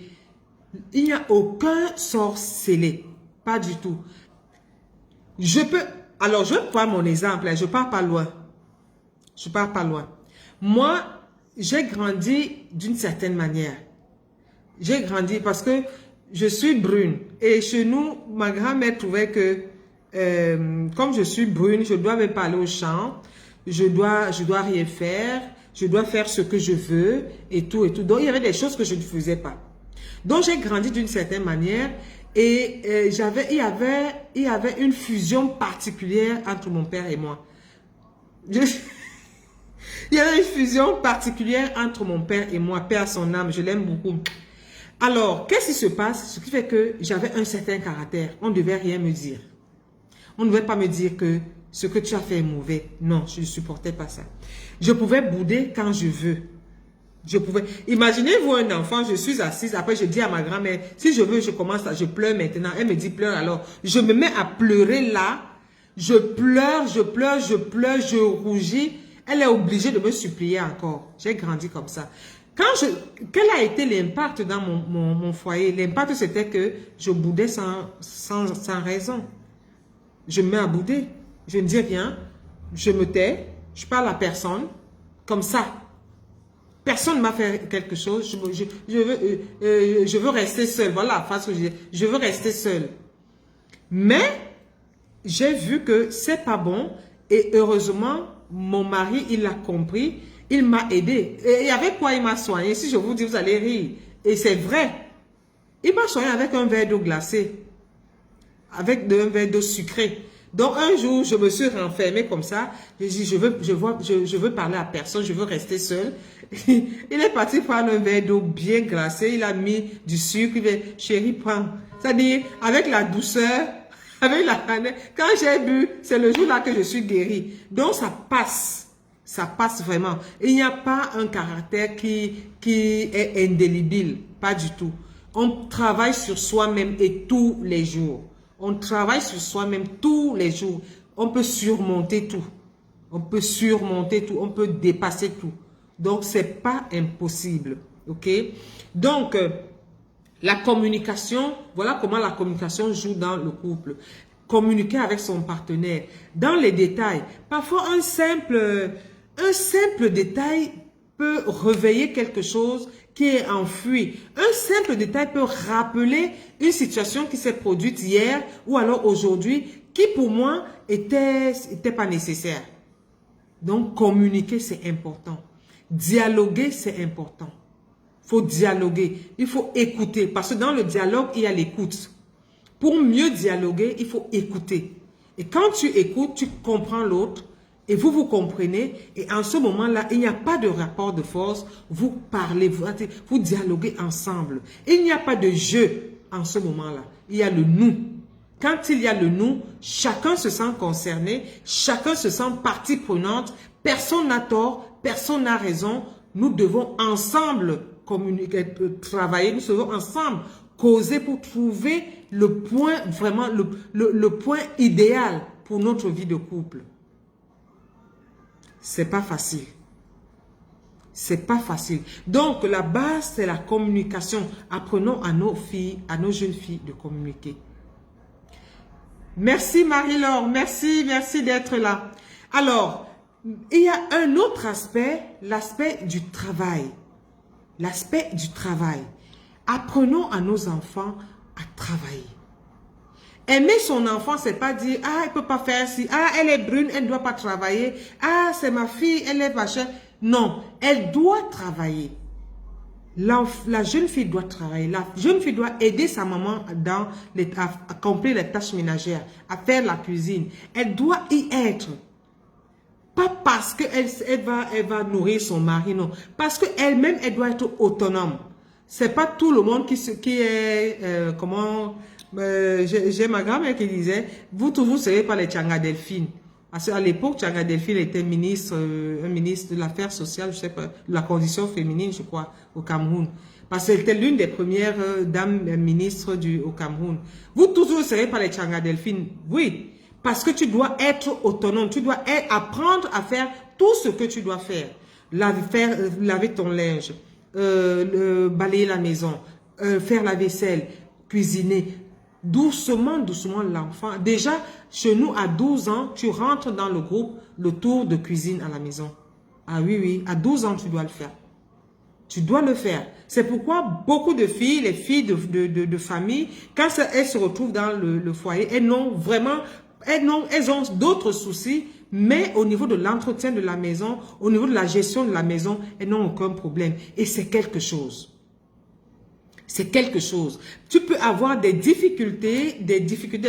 Il n'y a aucun sort scellé. Pas du tout. Alors, je prends mon exemple. Je pars pas loin. Je pars pas loin. Moi, j'ai grandi d'une certaine manière. J'ai grandi parce que je suis brune. Et chez nous, ma grand-mère trouvait que comme je suis brune, je dois même pas aller au champ. Je dois rien faire. Je dois faire ce que je veux et tout et tout. Donc, il y avait des choses que je ne faisais pas. Donc, j'ai grandi d'une certaine manière et il y avait une fusion particulière entre mon père et moi. Il y avait une fusion particulière entre mon père et moi. Père à son âme, je l'aime beaucoup. Alors, qu'est-ce qui se passe? Ce qui fait que j'avais un certain caractère. On ne devait rien me dire. On ne devait pas me dire que ce que tu as fait est mauvais. Non, je ne supportais pas ça. Je pouvais bouder quand je veux. Je pouvais. Imaginez-vous un enfant, je suis assise, après je dis à ma grand-mère, si je veux, je pleure maintenant. Elle me dit pleure alors. Je me mets à pleurer là. Je pleure, je rougis. Elle est obligée de me supplier encore. J'ai grandi comme ça. Quel a été l'impact dans mon foyer? L'impact, c'était que je boudais sans raison. Je me mets à bouder. Je ne dis rien. Je me tais. Je parle à personne. Comme ça. Personne ne m'a fait quelque chose. Je veux rester seule. Voilà, face que je veux rester seule. Mais, j'ai vu que c'est pas bon. Et heureusement, mon mari, il l'a compris. Il m'a aidé. Et avec quoi il m'a soigné? Si je vous dis, vous allez rire. Et c'est vrai. Il m'a soigné avec un verre d'eau glacée. Avec un verre d'eau sucrée. Donc, un jour, je me suis renfermée comme ça. J'ai dit, je veux parler à personne. Je veux rester seule. Il est parti prendre un verre d'eau bien glacé. Il a mis du sucre. Il dit, chérie, prends. C'est-à-dire, avec la douceur, avec la quand j'ai bu, c'est le jour-là que je suis guérie. Donc, ça passe. Ça passe vraiment. Il n'y a pas un caractère qui est indélébile. Pas du tout. On travaille sur soi-même et tous les jours. On travaille sur soi-même tous les jours. On peut surmonter tout. On peut surmonter tout. On peut dépasser tout. Donc, c'est pas impossible. OK? Donc, la communication, voilà comment la communication joue dans le couple. Communiquer avec son partenaire. Dans les détails. Parfois, un simple détail peut réveiller quelque chose qui est enfoui. Un simple détail peut rappeler une situation qui s'est produite hier ou alors aujourd'hui qui pour moi était pas nécessaire. Donc communiquer c'est important. Dialoguer c'est important. Il faut dialoguer. Il faut écouter parce que dans le dialogue il y a l'écoute. Pour mieux dialoguer, il faut écouter. Et quand tu écoutes, tu comprends l'autre. Et vous comprenez, et en ce moment-là, il n'y a pas de rapport de force, vous parlez, vous dialoguez ensemble. Il n'y a pas de jeu. en ce moment-là. Il y a le nous. Quand il y a le nous, chacun se sent concerné, chacun se sent partie prenante, personne n'a tort, personne n'a raison. Nous devons ensemble communiquer, travailler, nous devons ensemble causer pour trouver le point, vraiment le point idéal pour notre vie de couple. C'est pas facile. C'est pas facile. Donc, la base, c'est la communication. Apprenons à nos filles, à nos jeunes filles de communiquer. Merci Marie-Laure, merci d'être là. Alors, il y a un autre aspect, l'aspect du travail. L'aspect du travail. Apprenons à nos enfants à travailler. Aimer son enfant, c'est pas dire, ah, elle peut pas faire ci, ah, elle est brune, elle ne doit pas travailler, ah, c'est ma fille, elle est machin. Non, elle doit travailler. La jeune fille doit travailler. La jeune fille doit aider sa maman à accomplir les tâches ménagères, à faire la cuisine. Elle doit y être. Pas parce qu'elle va nourrir son mari, non. Parce qu'elle-même, elle doit être autonome. C'est pas tout le monde qui est, j'ai ma grand-mère qui disait, vous serez pas les Tchanga Delphine. Parce qu'à l'époque, Tchanga Delphine était un ministre de l'affaires sociales, je sais pas, de la condition féminine, je crois, au Cameroun. Parce qu'elle était l'une des premières dames ministres au Cameroun. Vous ne serez pas les Tchanga Delphine. Oui. Parce que tu dois être autonome. Tu dois apprendre à faire tout ce que tu dois faire. Laver ton linge, balayer la maison, faire la vaisselle, cuisiner. Doucement, doucement, l'enfant. Déjà, chez nous, à 12 ans, tu rentres dans le groupe, le tour de cuisine à la maison. Ah oui, oui, à 12 ans, tu dois le faire. Tu dois le faire. C'est pourquoi beaucoup de filles, les filles de famille, quand elles se retrouvent dans le foyer, elles ont d'autres soucis, mais au niveau de l'entretien de la maison, au niveau de la gestion de la maison, elles n'ont aucun problème. Et c'est quelque chose. C'est quelque chose. Tu peux avoir des difficultés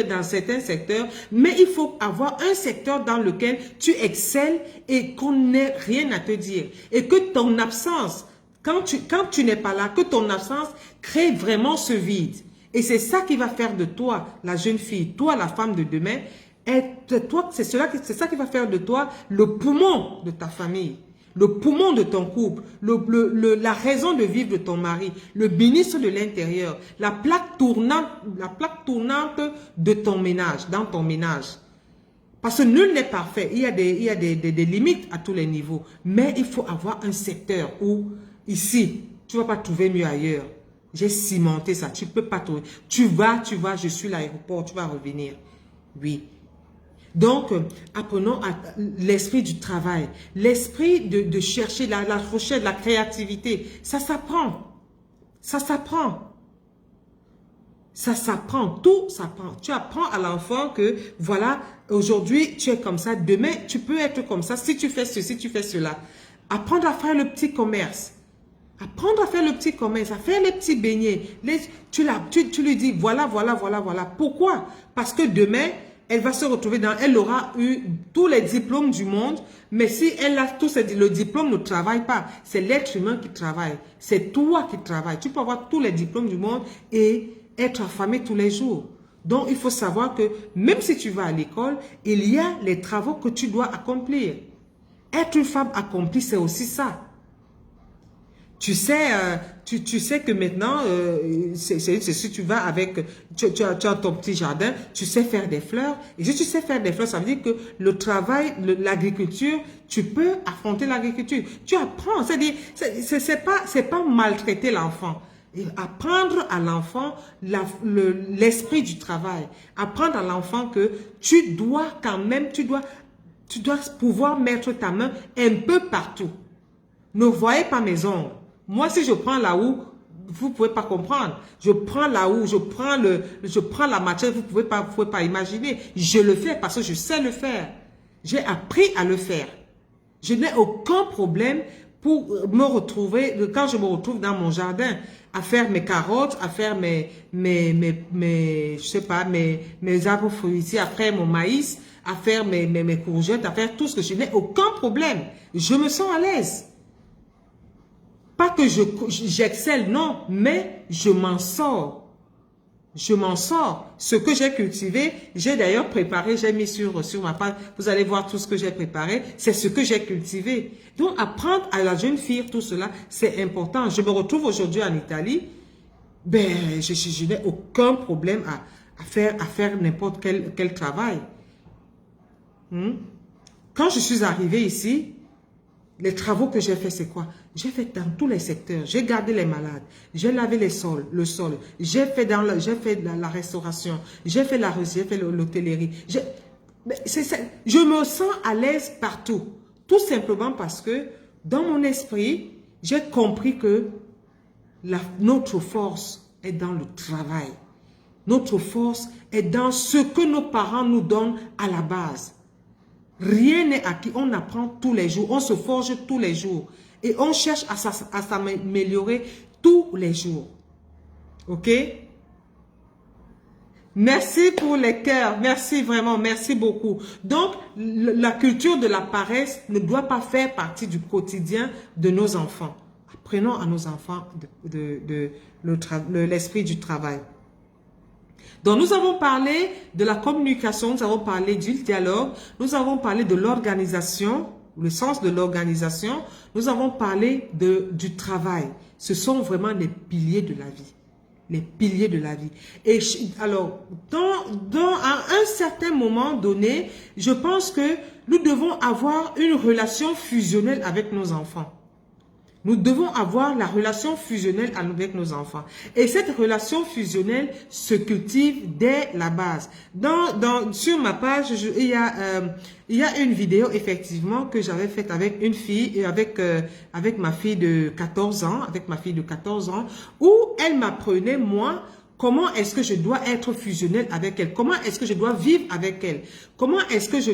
dans certains secteurs, mais il faut avoir un secteur dans lequel tu excelles et qu'on n'ait rien à te dire. Et que ton absence, quand tu n'es pas là, que ton absence crée vraiment ce vide. Et c'est ça qui va faire de toi, la jeune fille, toi, la femme de demain, c'est ça qui va faire de toi le poumon de ta famille. Le poumon de ton couple, la raison de vivre de ton mari, le ministre de l'Intérieur, la plaque tournante de ton ménage, dans ton ménage. Parce que nul n'est parfait, il y a des limites à tous les niveaux. Mais il faut avoir un secteur où, ici, tu ne vas pas trouver mieux ailleurs. J'ai cimenté ça, tu ne peux pas trouver. Tu vas, je suis l'aéroport, tu vas revenir. Oui. Donc, apprenons à l'esprit du travail, l'esprit de chercher la recherche, la créativité. Ça s'apprend. Ça s'apprend. Ça s'apprend. Tout s'apprend. Tu apprends à l'enfant que, voilà, aujourd'hui, tu es comme ça. Demain, tu peux être comme ça. Si tu fais ceci, tu fais cela. Apprendre à faire le petit commerce. Apprendre à faire le petit commerce, à faire les petits beignets. Tu lui dis, voilà. Pourquoi? Parce que demain, elle va se retrouver elle aura eu tous les diplômes du monde, mais si elle a le diplôme ne travaille pas. C'est l'être humain qui travaille. C'est toi qui travailles. Tu peux avoir tous les diplômes du monde et être affamé tous les jours. Donc, il faut savoir que même si tu vas à l'école, il y a les travaux que tu dois accomplir. Être une femme accomplie, c'est aussi ça. Tu sais que maintenant, si tu vas avec, tu as ton petit jardin, tu sais faire des fleurs. Et si tu sais faire des fleurs, ça veut dire que le travail, l'agriculture, tu peux affronter l'agriculture. Tu apprends, c'est-à-dire, c'est pas maltraiter l'enfant. Apprendre à l'enfant l'esprit du travail. Apprendre à l'enfant que tu dois quand même, tu dois pouvoir mettre ta main un peu partout. Ne voyez pas mes ongles. Moi, si je prends la houe, vous ne pouvez pas comprendre. Je prends la houe, je prends la matière, vous ne pouvez pas imaginer. Je le fais parce que je sais le faire. J'ai appris à le faire. Je n'ai aucun problème pour me retrouver, quand je me retrouve dans mon jardin, à faire mes carottes, à faire je sais pas, mes arbres fruitiers, à faire mon maïs, à faire mes courgettes, à faire tout ce que je n'ai aucun problème. Je me sens à l'aise. Pas que j'excelle, non, mais je m'en sors. je m'en sors. Ce que j'ai cultivé, j'ai d'ailleurs préparé, j'ai mis sur ma page, vous allez voir tout ce que j'ai préparé, c'est ce que j'ai cultivé. Donc, apprendre à la jeune fille tout cela, c'est important. Je me retrouve aujourd'hui en Italie, ben, je n'ai aucun problème à faire n'importe quel travail. Quand je suis arrivée ici, les travaux que j'ai fait, c'est quoi? J'ai fait dans tous les secteurs. J'ai gardé les malades. J'ai lavé le sol. J'ai fait la restauration. J'ai fait l'hôtellerie. Je me sens à l'aise partout. Tout simplement parce que dans mon esprit, j'ai compris que notre force est dans le travail. Notre force est dans ce que nos parents nous donnent à la base. Rien n'est acquis, on apprend tous les jours, on se forge tous les jours et on cherche à s'améliorer tous les jours. Ok? Merci pour les cœurs, merci vraiment, merci beaucoup. Donc, la culture de la paresse ne doit pas faire partie du quotidien de nos enfants. Apprenons à nos enfants l'esprit du travail. Donc, nous avons parlé de la communication, nous avons parlé du dialogue, nous avons parlé de l'organisation, le sens de l'organisation, nous avons parlé du travail. Ce sont vraiment les piliers de la vie. Les piliers de la vie. Et alors, à un certain moment donné, je pense que nous devons avoir une relation fusionnelle avec nos enfants. Nous devons avoir la relation fusionnelle avec nos enfants. Et cette relation fusionnelle se cultive dès la base. Sur ma page, il y a une vidéo effectivement que j'avais faite avec une fille et avec ma fille de 14 ans, où elle m'apprenait, moi, comment est-ce que je dois être fusionnelle avec elle, comment est-ce que je dois vivre avec elle, comment est-ce que je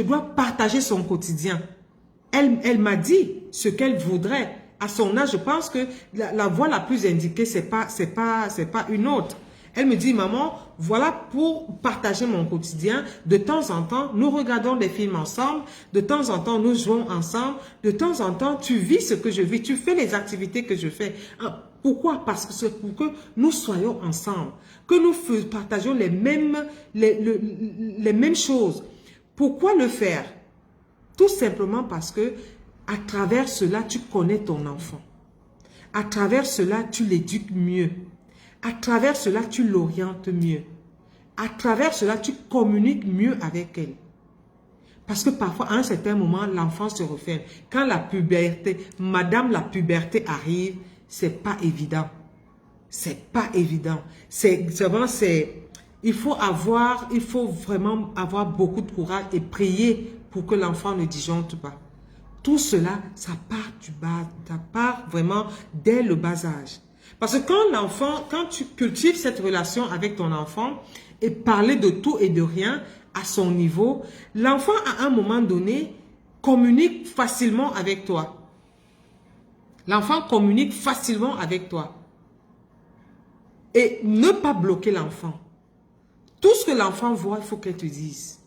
dois partager son quotidien. Elle m'a dit ce qu'elle voudrait. À son âge, je pense que la voie la plus indiquée, c'est pas une autre. Elle me dit, maman, voilà pour partager mon quotidien. De temps en temps, nous regardons des films ensemble. De temps en temps, nous jouons ensemble. De temps en temps, tu vis ce que je vis. Tu fais les activités que je fais. Pourquoi? Parce que c'est pour que nous soyons ensemble. Que nous partagions les mêmes choses. Pourquoi le faire? Tout simplement parce que à travers cela, tu connais ton enfant. À travers cela, tu l'éduques mieux. À travers cela, tu l'orientes mieux. À travers cela, tu communiques mieux avec elle. Parce que parfois, à un certain moment, l'enfant se referme. Quand la puberté arrive, c'est pas évident. C'est pas évident. Il faut vraiment avoir beaucoup de courage et prier pour que l'enfant ne disjoncte pas. Tout cela, ça part vraiment dès le bas âge. Parce que quand tu cultives cette relation avec ton enfant et parler de tout et de rien à son niveau, l'enfant à un moment donné communique facilement avec toi. L'enfant communique facilement avec toi. Et ne pas bloquer l'enfant. Tout ce que l'enfant voit, il faut qu'elle te dise.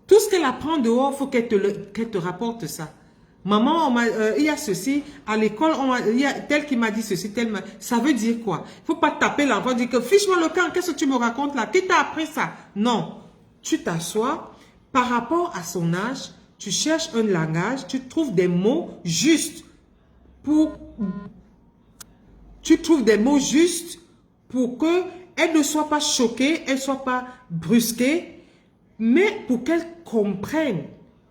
Tout ce qu'elle apprend dehors, il faut qu'elle te rapporte ça. Maman, il y a ceci, à l'école, il y a tel qui m'a dit ceci, ça veut dire quoi? Il ne faut pas taper l'enfant, dire que fiche-moi le camp, qu'est-ce que tu me racontes là? Qui t'a appris ça? Non. Tu t'assois, par rapport à son âge, tu cherches un langage, tu trouves des mots justes pour qu'elle ne soit pas choquée, elle ne soit pas brusquée, mais pour qu'elle comprenne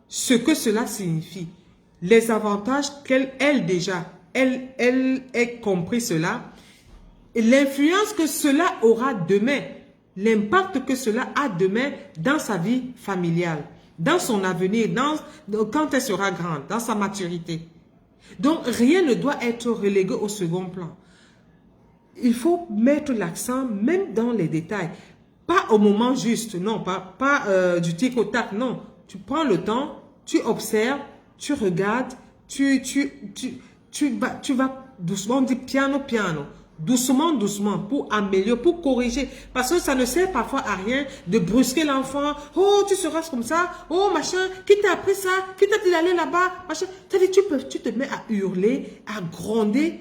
ce que cela signifie. Les avantages qu'elle ait compris cela, et l'influence que cela aura demain, l'impact que cela a demain dans sa vie familiale, dans son avenir, quand elle sera grande, dans sa maturité. Donc, rien ne doit être relégué au second plan. Il faut mettre l'accent même dans les détails. Pas au moment juste, non, pas du tic au tac, non. Tu prends le temps, tu observes, tu regardes, tu vas doucement, on dit piano, doucement, pour améliorer, pour corriger. Parce que ça ne sert parfois à rien de brusquer l'enfant. Oh, tu seras comme ça. Oh, machin, qui t'a appris ça? Qui t'a dit d'aller là-bas? Machin. Tu te mets à hurler, à gronder.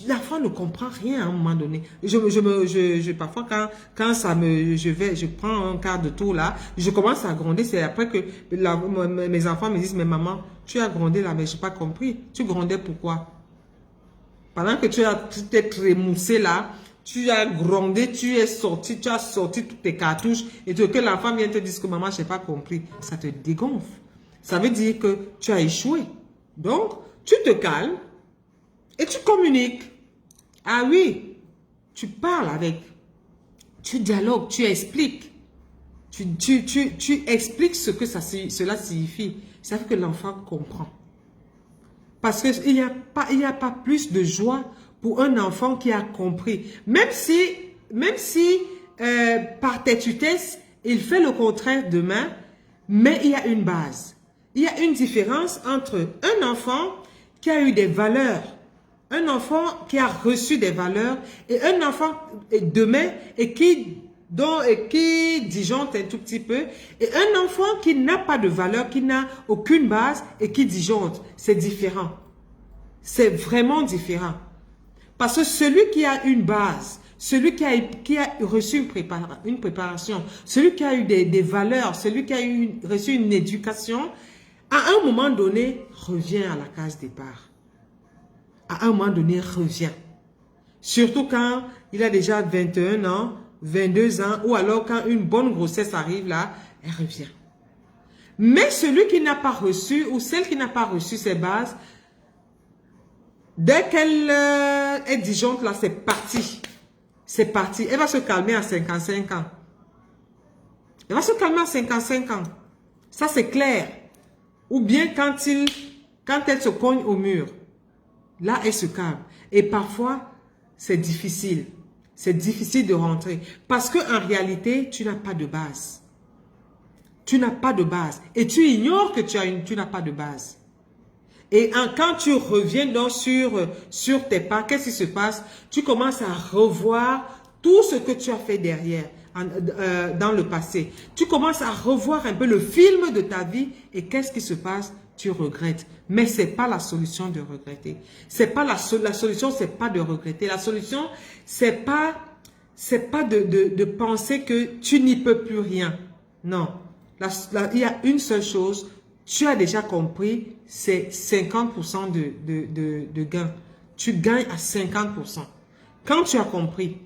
L'enfant ne comprend rien à un moment donné. Parfois, quand je prends un quart de tour là, je commence à gronder. C'est après que mes enfants me disent, mais maman, tu as grondé là, mais je n'ai pas compris. Tu grondais pourquoi? Pendant que tu t'es trémoussé là, tu as grondé, tu as sorti toutes tes cartouches et que l'enfant vient te dire que maman, je n'ai pas compris. Ça te dégonfle. Ça veut dire que tu as échoué. Donc, tu te calmes. Et tu communiques. Ah oui, tu parles avec. Tu dialogues, tu expliques. Tu expliques ce que cela signifie. Ça fait que l'enfant comprend. Parce qu'il n'y a pas plus de joie pour un enfant qui a compris. Même si par têtutesse, il fait le contraire demain, mais il y a une base. Il y a une différence entre un enfant qui a eu des valeurs, un enfant qui a reçu des valeurs et un enfant demain et qui disjoncte un tout petit peu et un enfant qui n'a pas de valeur, qui n'a aucune base et qui disjoncte. C'est différent. C'est vraiment différent. Parce que celui qui a une base, celui qui a reçu une préparation, celui qui a eu des valeurs, celui qui a reçu une éducation, à un moment donné, revient à la case départ. À un moment donné, revient. Surtout quand il a déjà 21 ans, 22 ans, ou alors quand une bonne grossesse arrive là, elle revient. Mais celui qui n'a pas reçu, ou celle qui n'a pas reçu ses bases, dès qu'elle est disjoncte là, c'est parti. C'est parti. Elle va se calmer à 55 ans. Elle va se calmer à 55 ans. Ça, c'est clair. Ou bien quand elle se cogne au mur. Là, elle se calme. Et parfois, c'est difficile. C'est difficile de rentrer. Parce qu'en réalité, tu n'as pas de base. Tu n'as pas de base. Et tu ignores que tu n'as pas de base. Et quand tu reviens donc sur tes pas, qu'est-ce qui se passe? Tu commences à revoir tout ce que tu as fait derrière, dans le passé. Tu commences à revoir un peu le film de ta vie et qu'est-ce qui se passe? Tu regrettes. Mais ce n'est pas la solution de regretter. C'est pas la solution, ce n'est pas de regretter. La solution, c'est pas de penser que tu n'y peux plus rien. Non. Il y a une seule chose. Tu as déjà compris, c'est 50% de gain. Tu gagnes à 50%. Quand tu as compris,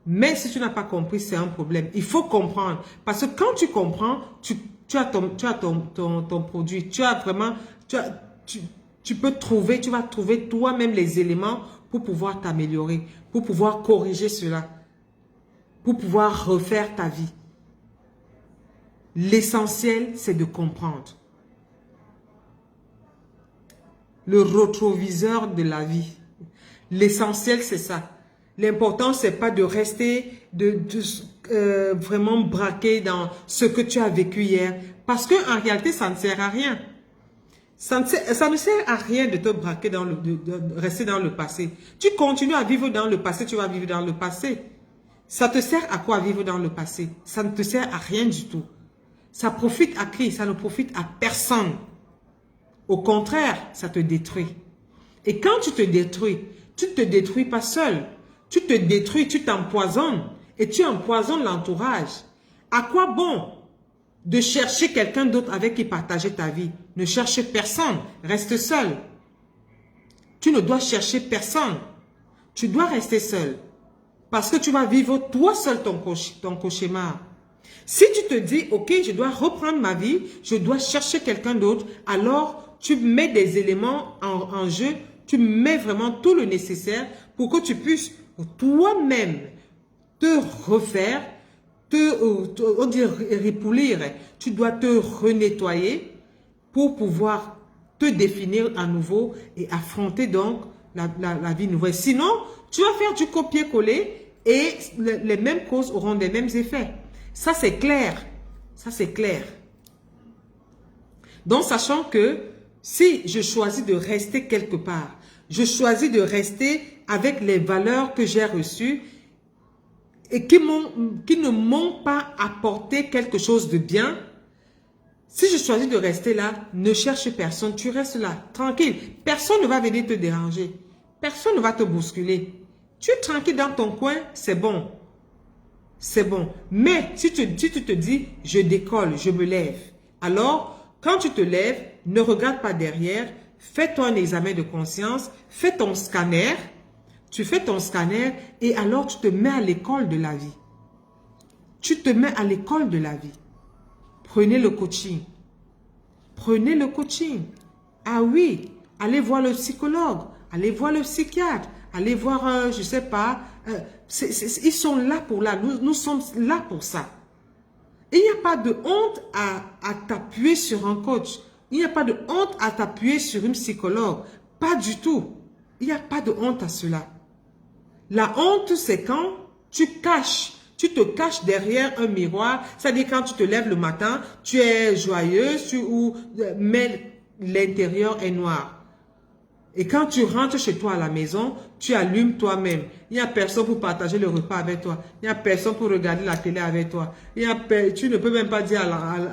mais si tu n'as pas compris, c'est un problème. Il faut comprendre. Parce que quand tu comprends, tu as ton produit. Tu as vraiment, tu vas trouver toi-même les éléments pour pouvoir t'améliorer, pour pouvoir corriger cela, pour pouvoir refaire ta vie. L'essentiel, c'est de comprendre. Le rétroviseur de la vie. L'essentiel, c'est ça. L'important, c'est pas de rester vraiment braqué dans ce que tu as vécu hier. Parce qu'en réalité, ça ne sert à rien. Ça ne sert à rien de te braquer de rester dans le passé. Tu continues à vivre dans le passé, tu vas vivre dans le passé. Ça te sert à quoi vivre dans le passé? Ça ne te sert à rien du tout. Ça profite à qui? Ça ne profite à personne. Au contraire, ça te détruit. Et quand tu te détruis pas seul. Tu te détruis, tu t'empoisonnes et tu empoisonnes l'entourage. À quoi bon de chercher quelqu'un d'autre avec qui partager ta vie? Ne cherche personne, reste seul. Tu ne dois chercher personne. Tu dois rester seul. Parce que tu vas vivre toi seul ton cauchemar. Si tu te dis, ok, je dois reprendre ma vie, je dois chercher quelqu'un d'autre, alors tu mets des éléments en jeu, tu mets vraiment tout le nécessaire pour que tu puisses toi-même te refaire, on dit répoulir, tu dois te renettoyer pour pouvoir te définir à nouveau et affronter donc la vie nouvelle. Sinon, tu vas faire du copier-coller et les mêmes causes auront les mêmes effets. Ça, c'est clair. Ça, c'est clair. Donc, sachant que si je choisis de rester quelque part, je choisis de rester avec les valeurs que j'ai reçues et qui ne m'ont pas apporté quelque chose de bien. Si je choisis de rester là, ne cherche personne, tu restes là, tranquille. Personne ne va venir te déranger. Personne ne va te bousculer. Tu es tranquille dans ton coin, c'est bon. C'est bon. Mais si tu te dis, je décolle, je me lève. Alors, quand tu te lèves, ne regarde pas derrière. Fais-toi un examen de conscience. Fais ton scanner. Tu fais ton scanner et alors tu te mets à l'école de la vie. Tu te mets à l'école de la vie. Prenez le coaching. Prenez le coaching. Ah oui, allez voir le psychologue, allez voir le psychiatre, allez voir, je ne sais pas, ils sont là pour là, nous sommes là pour ça. Il n'y a pas de honte à t'appuyer sur un coach. Il n'y a pas de honte à t'appuyer sur une psychologue. Pas du tout. Il n'y a pas de honte à cela. La honte, c'est quand tu te caches derrière un miroir. C'est-à-dire quand tu te lèves le matin, tu es joyeuse, mais l'intérieur est noir. Et quand tu rentres chez toi à la maison, tu allumes toi-même. Il n'y a personne pour partager le repas avec toi. Il n'y a personne pour regarder la télé avec toi. Tu ne peux même pas dire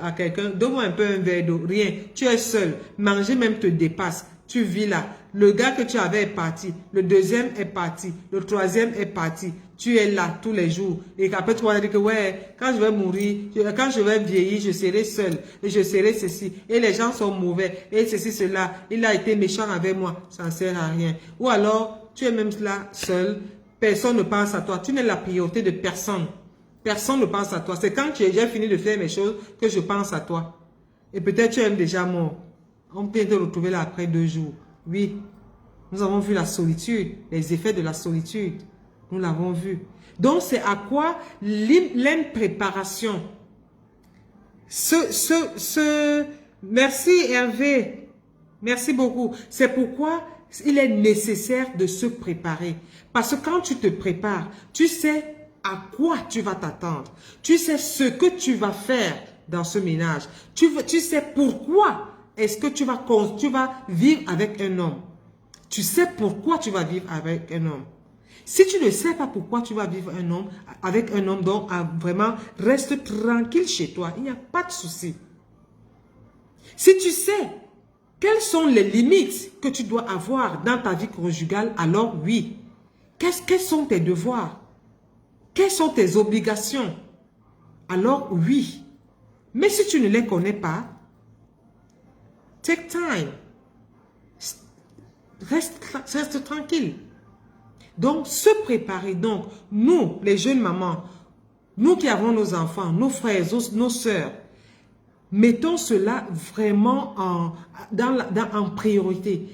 à quelqu'un, donne-moi un peu un verre d'eau. Rien. Tu es seul. Manger même te dépasse. Tu vis là. Le gars que tu avais est parti. Le deuxième est parti. Le troisième est parti. Tu es là tous les jours. Et après, tu vas dire que ouais, quand je vais mourir, quand je vais vieillir, je serai seul. Et je serai ceci. Et les gens sont mauvais. Et ceci, cela. Il a été méchant avec moi. Ça ne sert à rien. Ou alors, tu es même là seul. Personne ne pense à toi. Tu n'es la priorité de personne. Personne ne pense à toi. C'est quand j'ai fini de faire mes choses que je pense à toi. Et peut-être tu es déjà mort. On peut te retrouver là après 2 jours. Oui, nous avons vu la solitude, les effets de la solitude. Nous l'avons vu. Donc, c'est à quoi l'impréparation. Merci Hervé. Merci beaucoup. C'est pourquoi il est nécessaire de se préparer. Parce que quand tu te prépares, tu sais à quoi tu vas t'attendre. Tu sais ce que tu vas faire dans ce ménage. Tu sais pourquoi est-ce que tu vas vivre avec un homme. Tu sais pourquoi tu vas vivre avec un homme. Si tu ne sais pas pourquoi tu vas vivre avec un homme, donc vraiment, reste tranquille chez toi. Il n'y a pas de souci. Si tu sais quelles sont les limites que tu dois avoir dans ta vie conjugale, alors oui. Quels sont tes devoirs? Quelles sont tes obligations? Alors oui. Mais si tu ne les connais pas, take time. Reste tranquille. Donc, se préparer. Donc, nous, les jeunes mamans, nous qui avons nos enfants, nos frères, nos sœurs, mettons cela vraiment en priorité.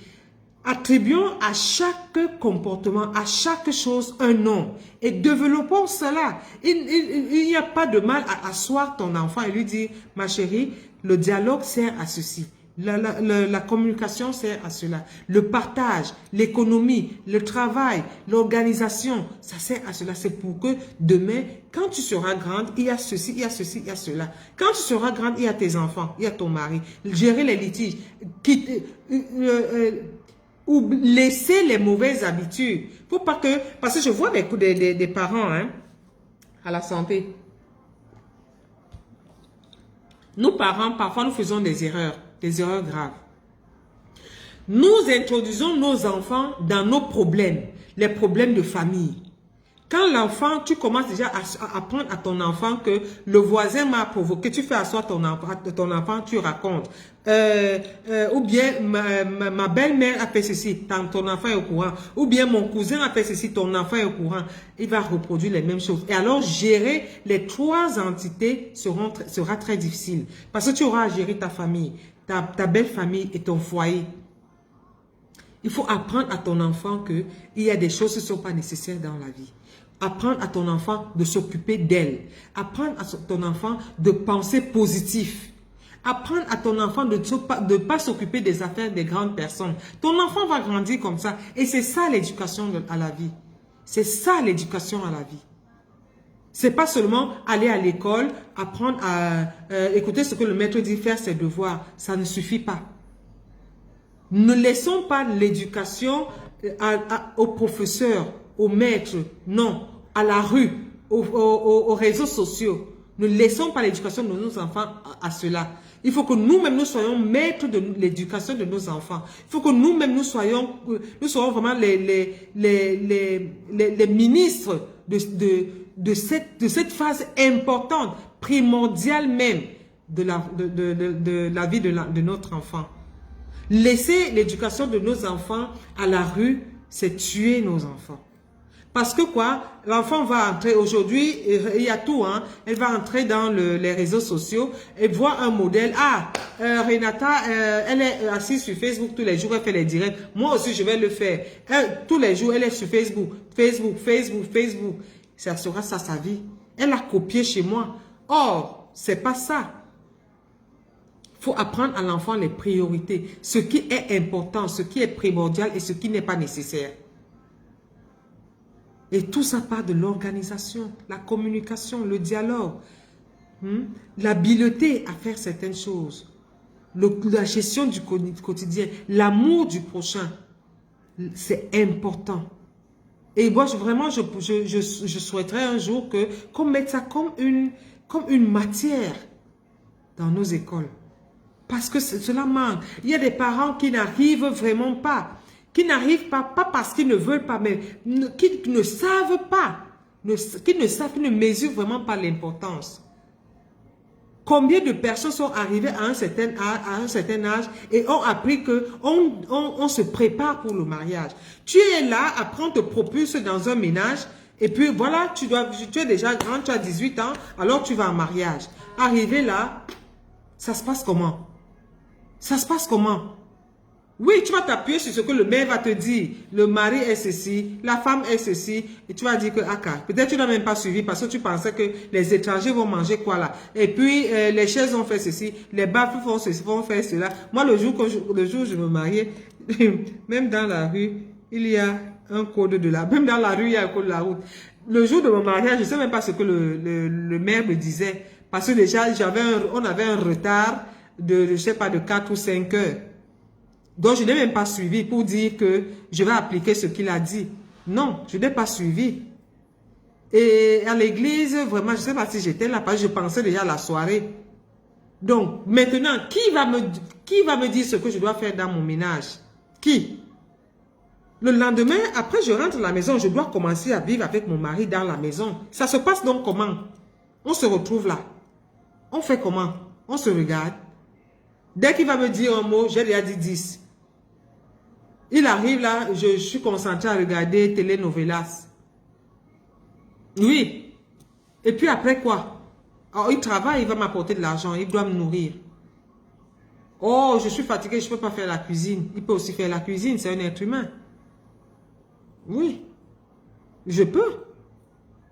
Attribuons à chaque comportement, à chaque chose un nom et développons cela. Il n'y a pas de mal à asseoir ton enfant et lui dire, ma chérie, le dialogue sert à ceci. La communication sert à cela. Le partage, l'économie, le travail, l'organisation, ça sert à cela. C'est pour que demain, quand tu seras grande, il y a ceci, il y a ceci, il y a cela. Quand tu seras grande, il y a tes enfants, il y a ton mari. Gérer les litiges, ou laisser les mauvaises habitudes. Faut pas que, parce que je vois des parents à la santé. Nous parents, parfois nous faisons des erreurs graves. Nous introduisons nos enfants dans nos problèmes, les problèmes de famille. Quand l'enfant, tu commences déjà à apprendre à ton enfant que le voisin m'a provoqué, tu fais asseoir ton enfant, tu racontes. Ou bien ma belle-mère a fait ceci, ton enfant est au courant. Ou bien mon cousin a fait ceci, ton enfant est au courant. Il va reproduire les mêmes choses. Et alors, gérer les 3 entités sera très difficile. Parce que tu auras à gérer ta famille, ta belle famille et ton foyer. Il faut apprendre à ton enfant qu'il y a des choses qui ne sont pas nécessaires dans la vie. Apprendre à ton enfant de s'occuper d'elle. Apprendre à ton enfant de penser positif. Apprendre à ton enfant de ne pas s'occuper des affaires des grandes personnes. Ton enfant va grandir comme ça. Et c'est ça l'éducation à la vie. C'est ça l'éducation à la vie. C'est pas seulement aller à l'école, apprendre à écouter ce que le maître dit, faire ses devoirs. Ça ne suffit pas. Ne laissons pas l'éducation aux professeurs, aux maîtres, non, à la rue, aux réseaux sociaux. Ne laissons pas l'éducation de nos enfants à cela. Il faut que nous-mêmes, nous soyons maîtres de l'éducation de nos enfants. Il faut que nous-mêmes, nous soyons vraiment les ministres de cette phase importante, primordiale même de la vie de notre enfant. Laisser l'éducation de nos enfants à la rue, c'est tuer nos enfants. Parce que quoi, l'enfant va entrer aujourd'hui, il y a tout, hein, elle va entrer dans les réseaux sociaux et voir un modèle. Ah, Renata, elle est assise sur Facebook tous les jours, elle fait les directs. Moi aussi, je vais le faire. Tous les jours, elle est sur Facebook. Ça sera ça sa vie. Elle a copié chez moi. Or, c'est pas ça. Il faut apprendre à l'enfant les priorités, ce qui est important, ce qui est primordial et ce qui n'est pas nécessaire. Et tout ça part de l'organisation, la communication, le dialogue, l'habileté à faire certaines choses, la gestion du quotidien, l'amour du prochain. C'est important. Et moi, je souhaiterais un jour qu'on mette ça comme une matière dans nos écoles. Parce que cela manque. Il y a des parents qui n'arrivent vraiment pas. Qui n'arrivent pas parce qu'ils ne veulent pas, mais qui ne savent pas. Qui ne mesurent vraiment pas l'importance. Combien de personnes sont arrivées à un certain âge et ont appris qu'on se prépare pour le mariage. Tu es là, après on te propulse dans un ménage et puis voilà, tu es déjà grand, tu as 18 ans, alors tu vas en mariage. Arrivé là, ça se passe comment? Ça se passe comment? Oui, tu vas t'appuyer sur ce que le maire va te dire. Le mari est ceci, la femme est ceci. Et tu vas dire que, peut-être tu n'as même pas suivi parce que tu pensais que les étrangers vont manger quoi là. Et puis, les chaises ont fait ceci, les baffes vont faire cela. Moi, le jour où je me mariais, même dans la rue, il y a un code de la... Même dans la rue, il y a un code de la route. Le jour de mon mariage, je ne sais même pas ce que le maire me disait. Parce que déjà, on avait un retard de, je sais pas, de 4 ou 5 heures. Donc, je n'ai même pas suivi pour dire que je vais appliquer ce qu'il a dit. Non, je n'ai pas suivi. Et à l'église, vraiment, je ne sais pas si j'étais là, parce que je pensais déjà à la soirée. Donc, maintenant, qui va me dire ce que je dois faire dans mon ménage? Qui? Le lendemain, après je rentre à la maison, je dois commencer à vivre avec mon mari dans la maison. Ça se passe donc comment? On se retrouve là. On fait comment? On se regarde. Dès qu'il va me dire un mot, j'ai déjà dit 10. Il arrive là, je suis concentré à regarder telenovelas. Oui. Et puis après quoi? Alors, il travaille, il va m'apporter de l'argent, il doit me nourrir. Oh, je suis fatigué, je ne peux pas faire la cuisine. Il peut aussi faire la cuisine, c'est un être humain. Oui. Je peux.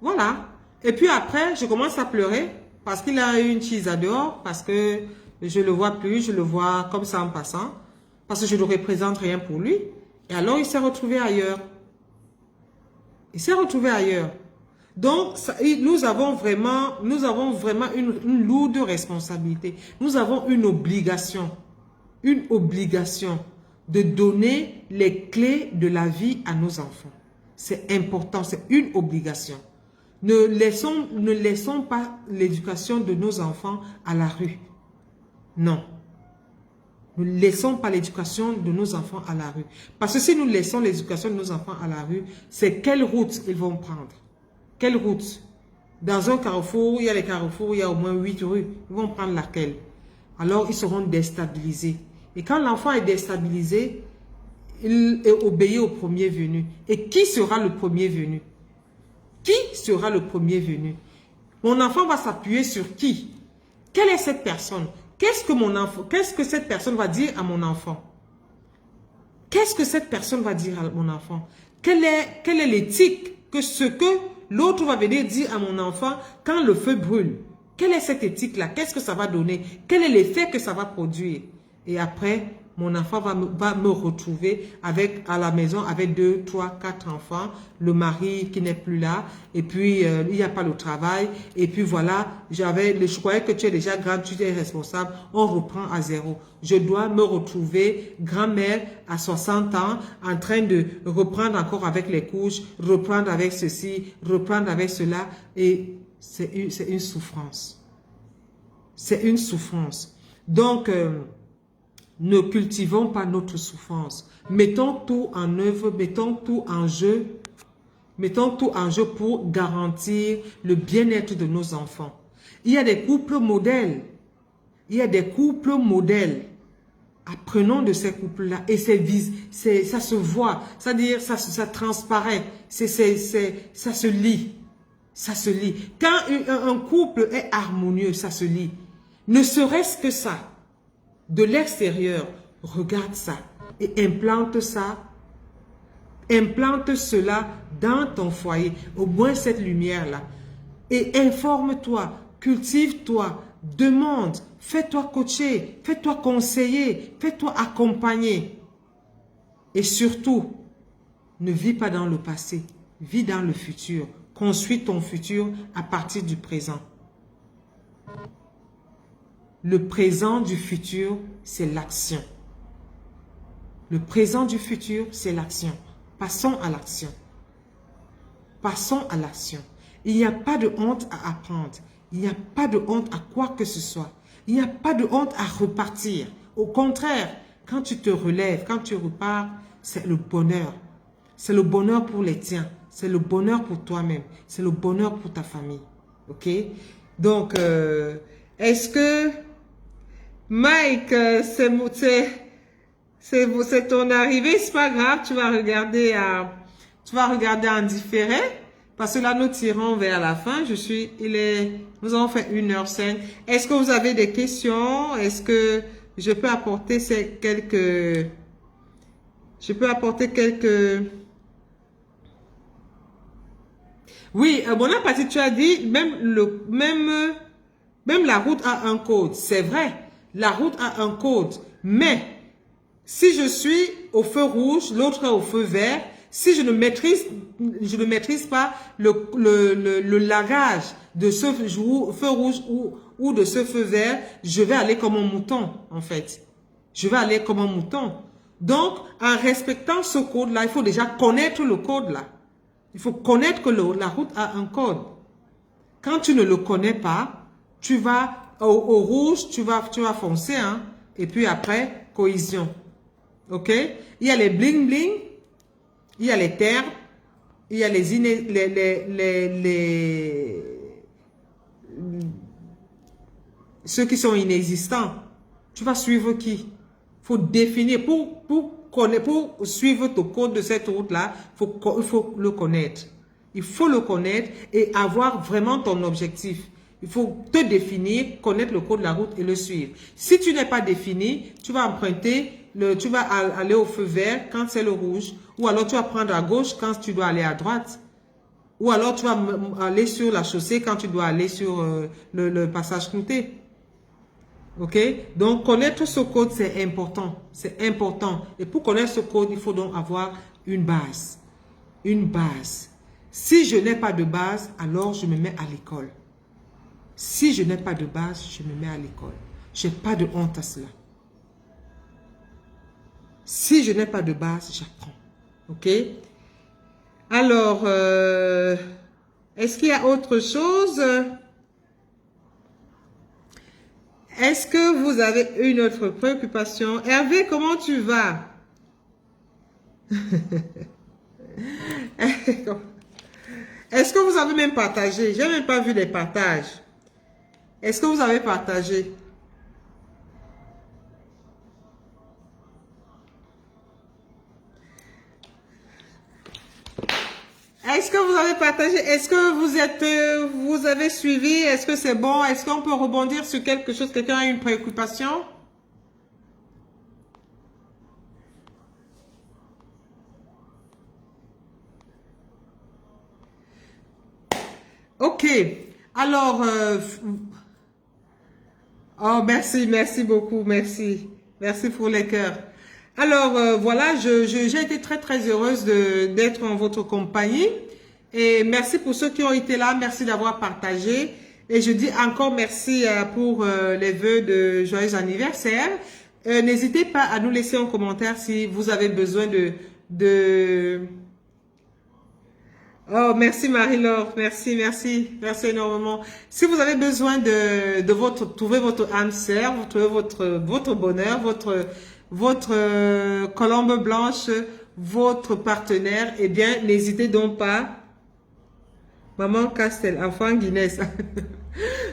Voilà. Et puis après, je commence à pleurer parce qu'il a une chise à dehors, parce que je ne le vois plus, je le vois comme ça en passant. Parce que je ne représente rien pour lui. Et alors, il s'est retrouvé ailleurs. Il s'est retrouvé ailleurs. Donc, nous avons vraiment une lourde responsabilité. Nous avons une obligation de donner les clés de la vie à nos enfants. C'est important, c'est une obligation. Ne laissons pas l'éducation de nos enfants à la rue. Non. Ne laissons pas l'éducation de nos enfants à la rue. Parce que si nous laissons l'éducation de nos enfants à la rue, c'est quelle route ils vont prendre? Quelle route? Dans un carrefour, il y a les carrefours, il y a au moins 8 rues. Ils vont prendre laquelle? Alors, ils seront déstabilisés. Et quand l'enfant est déstabilisé, il obéit au premier venu. Et qui sera le premier venu? Qui sera le premier venu? Mon enfant va s'appuyer sur qui? Quelle est cette personne? Qu'est-ce que cette personne va dire à mon enfant? Qu'est-ce que cette personne va dire à mon enfant? Quelle est l'éthique que ce que l'autre va venir dire à mon enfant quand le feu brûle? Quelle est cette éthique-là? Qu'est-ce que ça va donner? Quel est l'effet que ça va produire? Et après, mon enfant va me retrouver à la maison avec 2, 3, 4 enfants, le mari qui n'est plus là, et puis il n'y a pas le travail, et puis voilà, je croyais que tu es déjà grande, tu es responsable, on reprend à zéro. Je dois me retrouver grand-mère à 60 ans, en train de reprendre encore avec les couches, reprendre avec ceci, reprendre avec cela, et c'est une souffrance. C'est une souffrance. Donc, ne cultivons pas notre souffrance. Mettons tout en œuvre, mettons tout en jeu. Mettons tout en jeu pour garantir le bien-être de nos enfants. Il y a des couples modèles. Il y a des couples modèles. Apprenons de ces couples-là. Et ça se voit. C'est-à-dire, ça transparaît. Ça se lit. Ça se lit. Quand un couple est harmonieux, ça se lit. Ne serait-ce que ça. De l'extérieur, regarde ça. Et implante ça. Implante cela dans ton foyer. Au moins cette lumière-là. Et informe-toi. Cultive-toi. Demande. Fais-toi coacher. Fais-toi conseiller. Fais-toi accompagner. Et surtout, ne vis pas dans le passé. Vis dans le futur. Construis ton futur à partir du présent. Le présent du futur, c'est l'action. Le présent du futur, c'est l'action. Passons à l'action. Passons à l'action. Il n'y a pas de honte à apprendre. Il n'y a pas de honte à quoi que ce soit. Il n'y a pas de honte à repartir. Au contraire, quand tu te relèves, quand tu repars, c'est le bonheur. C'est le bonheur pour les tiens. C'est le bonheur pour toi-même. C'est le bonheur pour ta famille. OK? Donc, est-ce que... Mike, c'est ton arrivée, c'est pas grave, tu vas regarder en différé, parce que là, nous tirons vers la fin, nous avons fait 1h05. Est-ce que vous avez des questions? Est-ce que je peux apporter quelques... Oui, Bonaparte, tu as dit, même la route a un code, c'est vrai. La route a un code, mais si je suis au feu rouge, l'autre est au feu vert, si je ne maîtrise pas le lagage de ce feu rouge ou de ce feu vert, je vais aller comme un mouton, en fait. Je vais aller comme un mouton. Donc, en respectant ce code-là, il faut déjà connaître le code-là. Il faut connaître que la route a un code. Quand tu ne le connais pas, tu vas... Au rouge, tu vas foncer, hein. Et puis après, cohésion. OK? Il y a les bling-bling, il y a les terres, il y a ceux qui sont inexistants. Tu vas suivre qui? Il faut définir, pour suivre ton code de cette route-là, il faut le connaître. Il faut le connaître et avoir vraiment ton objectif. Il faut te définir, connaître le code de la route et le suivre. Si tu n'es pas défini, tu vas emprunter, tu vas aller au feu vert quand c'est le rouge. Ou alors tu vas prendre à gauche quand tu dois aller à droite. Ou alors tu vas aller sur la chaussée quand tu dois aller sur le passage clouté. OK? Donc connaître ce code, c'est important. C'est important. Et pour connaître ce code, il faut donc avoir une base. Une base. Si je n'ai pas de base, alors je me mets à l'école. Si je n'ai pas de base, je me mets à l'école. Je n'ai pas de honte à cela. Si je n'ai pas de base, j'apprends. OK? Alors, est-ce qu'il y a autre chose? Est-ce que vous avez une autre préoccupation? Hervé, comment tu vas? Est-ce que vous avez même partagé? Je n'ai même pas vu les partages. Est-ce que vous avez partagé? Est-ce que vous avez partagé? Est-ce que vous avez suivi? Est-ce que c'est bon? Est-ce qu'on peut rebondir sur quelque chose? Quelqu'un a une préoccupation? Ok. Alors, oh, merci beaucoup, merci. Merci pour les cœurs. Alors, voilà, j'ai été très heureuse d'être en votre compagnie. Et merci pour ceux qui ont été là, merci d'avoir partagé. Et je dis encore merci pour les vœux de joyeux anniversaire. N'hésitez pas à nous laisser un commentaire si vous avez besoin Oh, merci Marie-Laure, merci, merci, merci énormément. Si vous avez besoin trouver votre âme sœur, vous trouvez votre bonheur, votre colombe blanche, votre partenaire, eh bien, n'hésitez donc pas. Maman Castel, enfant Guinness.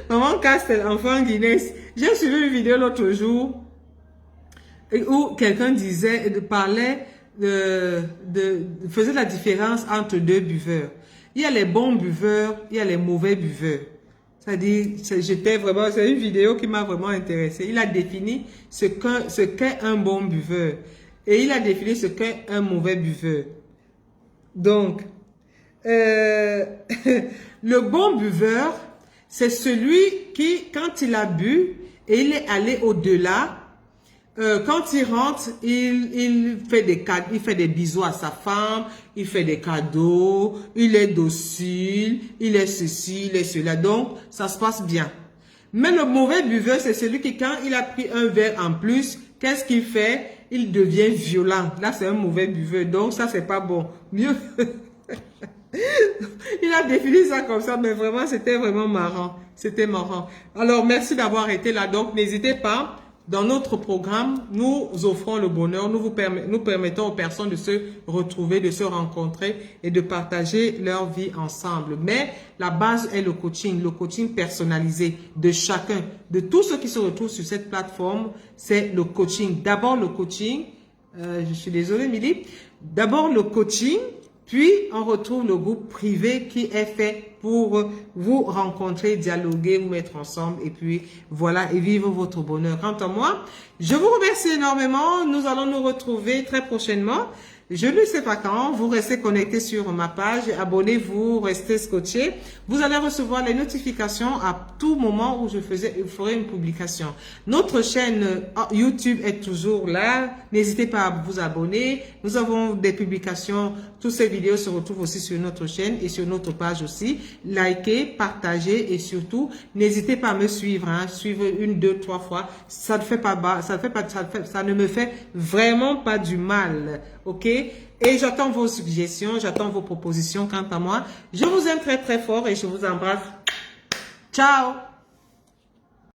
Maman Castel, enfant Guinness. J'ai suivi une vidéo l'autre jour où quelqu'un faisait la différence entre deux buveurs. Il y a les bons buveurs, il y a les mauvais buveurs. C'est-à-dire, c'est une vidéo qui m'a vraiment intéressée. Il a défini ce qu'est un bon buveur. Et il a défini ce qu'est un mauvais buveur. Donc, le bon buveur, c'est celui qui, quand il a bu et il est allé au-delà, quand il rentre, il fait des bisous à sa femme, il fait des cadeaux, il est docile, il est ceci, il est cela. Donc, ça se passe bien. Mais le mauvais buveur, c'est celui qui, quand il a pris un verre en plus, qu'est-ce qu'il fait? Il devient violent. Là, c'est un mauvais buveur. Donc, ça, c'est pas bon. Mieux. Il a défini ça comme ça, mais vraiment, c'était vraiment marrant. C'était marrant. Alors, merci d'avoir été là. Donc, n'hésitez pas. Dans notre programme, nous offrons le bonheur, nous permettons aux personnes de se retrouver, de se rencontrer et de partager leur vie ensemble. Mais la base est le coaching personnalisé de chacun, de tous ceux qui se retrouvent sur cette plateforme, c'est le coaching. D'abord le coaching, je suis désolée Milly, d'abord le coaching, puis on retrouve le groupe privé qui est fait pour vous rencontrer, dialoguer, vous mettre ensemble et puis voilà, et vivre votre bonheur. Quant à moi, je vous remercie énormément. Nous allons nous retrouver très prochainement. Je ne sais pas quand, vous restez connectés sur ma page, abonnez-vous, restez scotchés. Vous allez recevoir les notifications à tout moment où je ferai une publication. Notre chaîne YouTube est toujours là. N'hésitez pas à vous abonner. Nous avons des publications. Toutes ces vidéos se retrouvent aussi sur notre chaîne et sur notre page aussi. Likez, partagez et surtout, n'hésitez pas à me suivre. Suivre 1, 2, 3 fois. Ça ne me fait vraiment pas du mal. Ok? Et j'attends vos suggestions, j'attends vos propositions quant à moi. Je vous aime très très fort et je vous embrasse. Ciao!